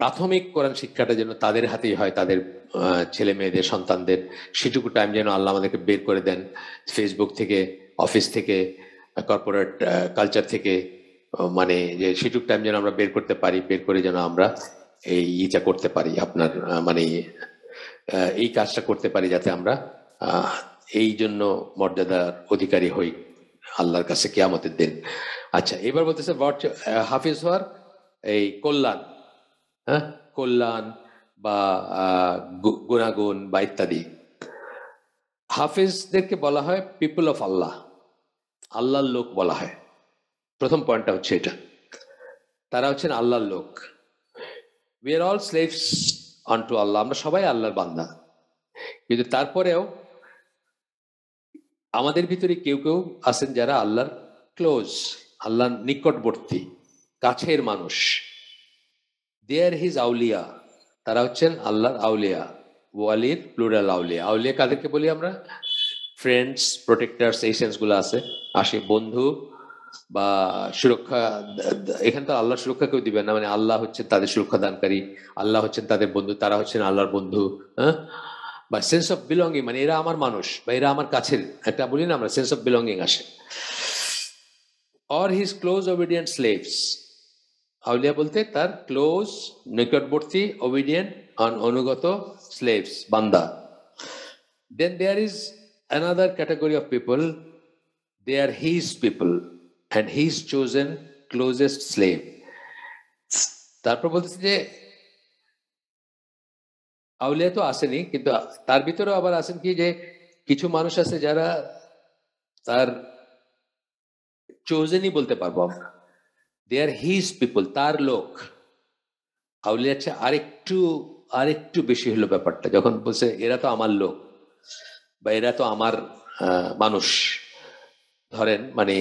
প্রাথমিক কোরআন শিক্ষাটা যেন তাদের হাতেই হয়, তাদের ছেলে মেয়েদের, সন্তানদের। সেটুকু টাইম যেন আল্লাহ আমাদেরকে বের করে দেন, ফেসবুক থেকে, অফিস থেকে, কর্পোরেট কালচার থেকে, মানে যে সেটুকু টাইম যেন আমরা বের করতে পারি, বের করে যেন আমরা এই ইটা করতে পারি, আপনার মানে এই কাজটা করতে পারি, যাতে আমরা এই জন্য মর্যাদার অধিকারী হই আল্লাহর কাছে কিয়ামতের দিন। আচ্ছা, এবার বলতেছে হাফিজ হওয়ার এই কল্যাণ, হ্যাঁ, কল্যাণ বা গুণাগুণ বা ইত্যাদি। হাফিজদেরকে বলা হয় পিপল অফ আল্লাহ, আল্লাহর লোক বলা হয়। প্রথম পয়েন্টটা হচ্ছে এটা, তারা হচ্ছেন আল্লাহর লোক। We are all slaves unto Allah, আমরা সবাই আল্লাহর বান্দা। কিন্তু তারপরেও আমাদের ভিতরে কেউ কেউ আছেন যারা আল্লাহর ক্লোজ, আল্লাহর নিকটবর্তী, কাছের মানুষ। দে আর হিজ আউলিয়া, তারা হচ্ছেন আল্লাহর আউলিয়া। ওয়ালির প্লুরাল আউলিয়া। আউলিয়া কাদেরকে বলি আমরা? ফ্রেন্ডস, প্রোটেক্টার্স, এই সেন্সগুলো আছে, আসে। বন্ধু বা সুরক্ষা, এখানে তো আল্লাহর সুরক্ষা কেউ দিবেন না, মানে আল্লাহ হচ্ছেন তাদের সুরক্ষা দানকারী, আল্লাহ হচ্ছেন তাদের বন্ধু, তারা হচ্ছেন আল্লাহর বন্ধু। হ্যাঁ, বা সেন্স অফ বিলঙ্গিং, মানে এরা আমার মানুষ বা এরা আমার কাছের, একটা বলি না আমরা, সেন্স অফ বিলঙ্গিং আসে। Or his close obedient slaves, আউলিয়া বলতে তার ক্লোজ, নিকটবর্তী, ওবিডিয়েন্ট, অনুগত, স্লেভস, বান্দা। Then there is another category of people, they are his people and his chosen closest slave. তারপর বলতেছে যে আউলিয়া তো আসেনি, কিন্তু তার ভিতরেও আবার আছেন কি, যে কিছু মানুষ আছে যারা তার চোজেনই বলতে পারবো আমরা, দে আর হিজ পিপল, তার লোক। আউলিয়া হচ্ছে আরেকটু আরেকটু বেশি হলো ব্যাপারটা, যখন বলছে এরা তো আমার লোক বা এরা তো আমার মানুষ। ধরেন মানে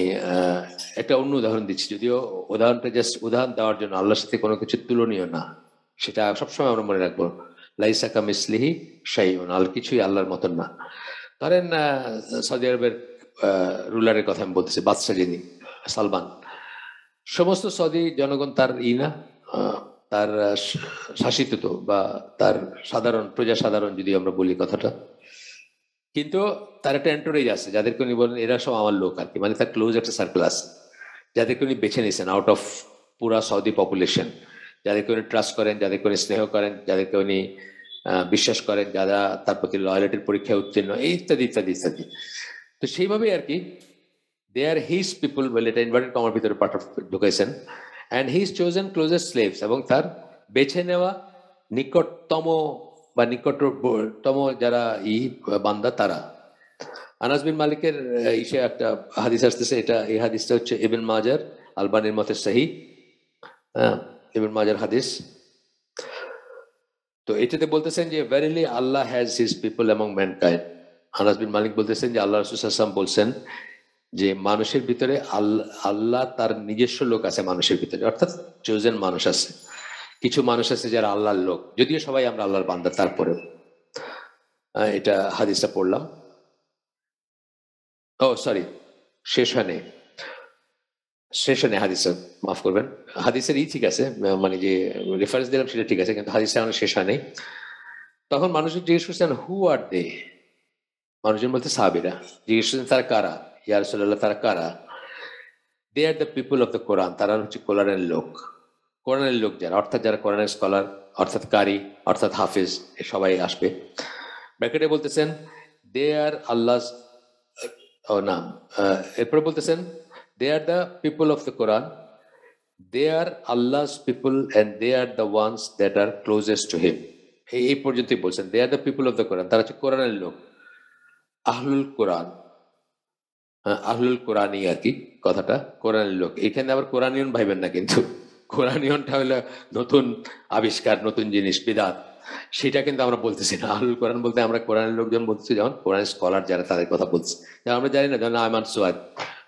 একটা অন্য উদাহরণ দিচ্ছি, যদিও উদাহরণটা জাস্ট উদাহরণ দেওয়ার জন্য, আল্লাহর সাথে কোনো কিছু তুলনীয় না, সেটা সবসময় আমরা মনে রাখবো। লাইসা কামিসলিহি শাইউন, আর কিছুই আল্লাহর মতন না। ধরেন সৌদি আরবের রুলারের কথা আমি বলতেছি, বাদশাহ যিনি, সালমান। সমস্ত সৌদি জনগণ তার না, তার শাসিত তো, বা তার সাধারণ প্রজা, সাধারণ যদি আমরা বলি কথাটা। কিন্তু তার একটা এন্টোরেজ আছে, যাদেরকে উনি বলেন এরা সব আমার লোক আর কি, মানে তার ক্লোজ একটা সার্কেল আছে, যাদেরকে উনি বেছে নিয়েছেন আউট অফ পুরা সৌদি পপুলেশন, যাদেরকে উনি ট্রাস্ট করেন, যাদেরকে উনি স্নেহ করেন, যাদেরকে উনি বিশ্বাস করেন, যারা তার প্রতি লয়ালিটির পরীক্ষায় উত্তীর্ণ, এই ইত্যাদি ইত্যাদি ইত্যাদি। তো সেইভাবেই আর কি, দে আর হিজ পিপল বলে এটা ইনভার্টেড কমার ভিতরে পার্ট অফ ঢুকাইছেন। And his chosen closest slaves, এবং তার বেছে নেওয়া নিকটতম বা নিকটতম যারা বান্দা, তারা। আনাস বিন মালিকের ইসে একটা হাদিস আসতেছে, এটা এই হাদিসটা হচ্ছে ইবন মাজার, আলবানির মতে সহিহ, হ্যাঁ, ইবন মাজার হাদিস। তো এটাতে বলতেছেন যে verily Allah has his people among mankind. Anas bin Malik বলতেছেন যে আল্লাহ রাসূল সাল্লাল্লাহু আলাইহি ওয়াসাল্লাম বলছেন যে মানুষের ভিতরে আল্লাহ তার নিজস্ব লোক আছে মানুষের ভিতরে, অর্থাৎ চোজেন মানুষ আছে। কিছু মানুষ আছে যারা আল্লাহর লোক, যদিও সবাই আমরা আল্লাহর বান্দা, তারপরে এটা হাদিসটা পড়লাম। ও সরি, শেষ হয়নি, শেষ হয়নি হাদিসটা, মাফ করবেন। হাদিসের ঠিক আছে, মানে যে রেফারেন্স দিলাম সেটা ঠিক আছে, কিন্তু হাদিসটা আমার শেষ হয়নি। তখন মানুষজন জিজ্ঞেস করছেন হু আর দে, মানুষজন বলতে সাহাবীরা জিজ্ঞেস করছেন তারা কারা, ইয়া রাসূলুল্লাহ তারা কারা? They are the people of the Quran, তারা হচ্ছে কোরআনের লোক। কোরআনের লোক যারা, অর্থাৎ যারা কোরআনের স্কলার, অর্থাৎ কারি, অর্থাৎ হাফিজ, সবাই আসবে। ব্র্যাকেটে বলতেছেন দে আর আল্লাহ, ও না, এরপরে বলতেছেন they are the people of the Quran, they are Allah's people and they are the ones that are closest to him. এই পর্যন্তই বলছেন, they are the people of the Quran, তারা হচ্ছে কোরআনের লোক, আহলুল কোরআন, আহলুল কোরআনই আর কি কথাটা, কোরআনের লোক। এখানে আবার কোরআনিয়ন ভাইবেন না, কিন্তু কোরআনিয়নটা হলো নতুন আবিষ্কার, নতুন জিনিস, বিদাত, সেটা কিন্তু আমরা বলতেছি না। আহলুল কোরআন বলতে আমরা কোরআনের লোকজন বলতেছি, যেমন কোরআন স্কলার যারা, তাদের কথা বলছি। আমরা জানি না, যেমন আয়মান সোয়াদ,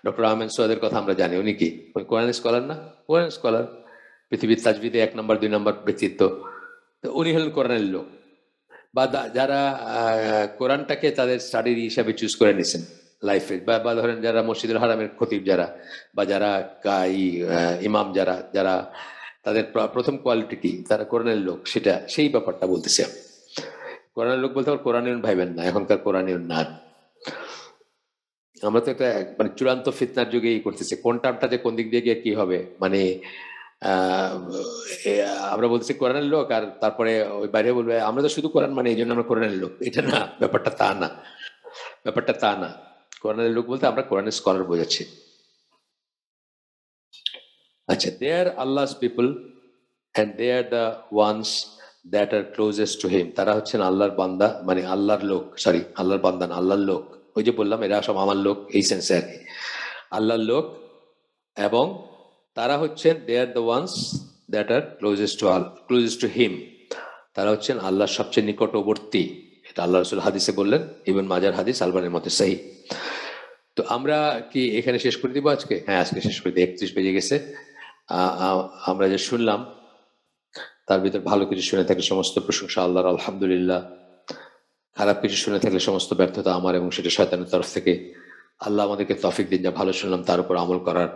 ডক্টর আহমেদ সোয়াদের কথা আমরা জানি, উনি কি কোরআন স্কলার না? কোরআন স্কলার, পৃথিবীর তাজবিদে 1 নম্বর 2 নম্বর ব্যক্তিত্ব, তো উনি হলেন কোরআনের লোক। বা যারা কোরআনটাকে তাদের স্টাডির হিসাবে চুজ করে নিছেন লাইফে, বা ধরেন যারা মসজিদুল হারামের খতিব যারা, বা যারা ইমাম যারা, যারা তাদের প্রথম কোয়ালিটি কি, তারা কোরআনের লোক, সেই ব্যাপারটা বলতেছি আমি। কোরআনের লোক বলতে আবার কোরআনীয়ন ভাইবেন না, এখনকার কোরআনীয়ন না। আমরা তো একটা মানে চূড়ান্ত ফিতনার যুগে করতেছি, কোন টার্মটা যে কোন দিক দিয়ে গিয়ে কি হবে, মানে আহ, আমরা বলতেছি কোরআনের লোক, আর তারপরে ওই বাইরে বলবে আমরা তো শুধু কোরআন মানে এই জন্য আমরা কোরআনের লোক। এটা না, ব্যাপারটা তা না, ব্যাপারটা তা না। কোরআনের লোক বলতে আমরা কোরআনের স্কলার বোঝাচ্ছি। আচ্ছা, they are Allah's people and they are the ones that are closest to him. তারা হচ্ছেন আল্লাহর বান্দা, মানে আল্লাহর লোক, সরি আল্লাহর বান্দা না, আল্লাহর লোক। ওই যে বললাম এরা সব আমার লোক, এই সেন্সে আর কি, আল্লাহর লোক। এবং তারা হচ্ছেন they are the ones that are closest to him. তারা হচ্ছেন আল্লাহর সবচেয়ে নিকটবর্তী। এটা আল্লাহ রাসূল হাদিসে বললেন, ইবন মাজার হাদিস, আলবানির মতে সহি। তো আমরা কি এখানে শেষ করে দিব আজকে? হ্যাঁ, আজকে শেষ করে দিই, 31 বেজে গেছে। আমরা যে শুনলাম তার ভিতর ভালো কিছু শুনে থাকলে সমস্ত প্রশংসা আল্লাহর, আলহামদুলিল্লাহ। খারাপ কিছু শুনে থাকলে সমস্ত ব্যর্থতা আমার, এবং সেটা শয়তানের তরফ থেকে। আল্লাহ আমাদেরকে তৌফিক দিন যা ভালো শুনলাম তার উপর আমল করার।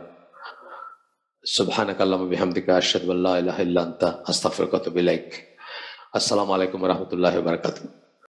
সুবহানাকাল্লাহুম্মা বিহামদিকা আশহাদু আল্লা ইলাহা ইল্লা আনতা আস্তাগফিরুকা ওয়া আতুবু ইলাইক। আসসালামু আলাইকুম ওয়া রাহমাতুল্লাহি ওয়া বারাকাতুহু।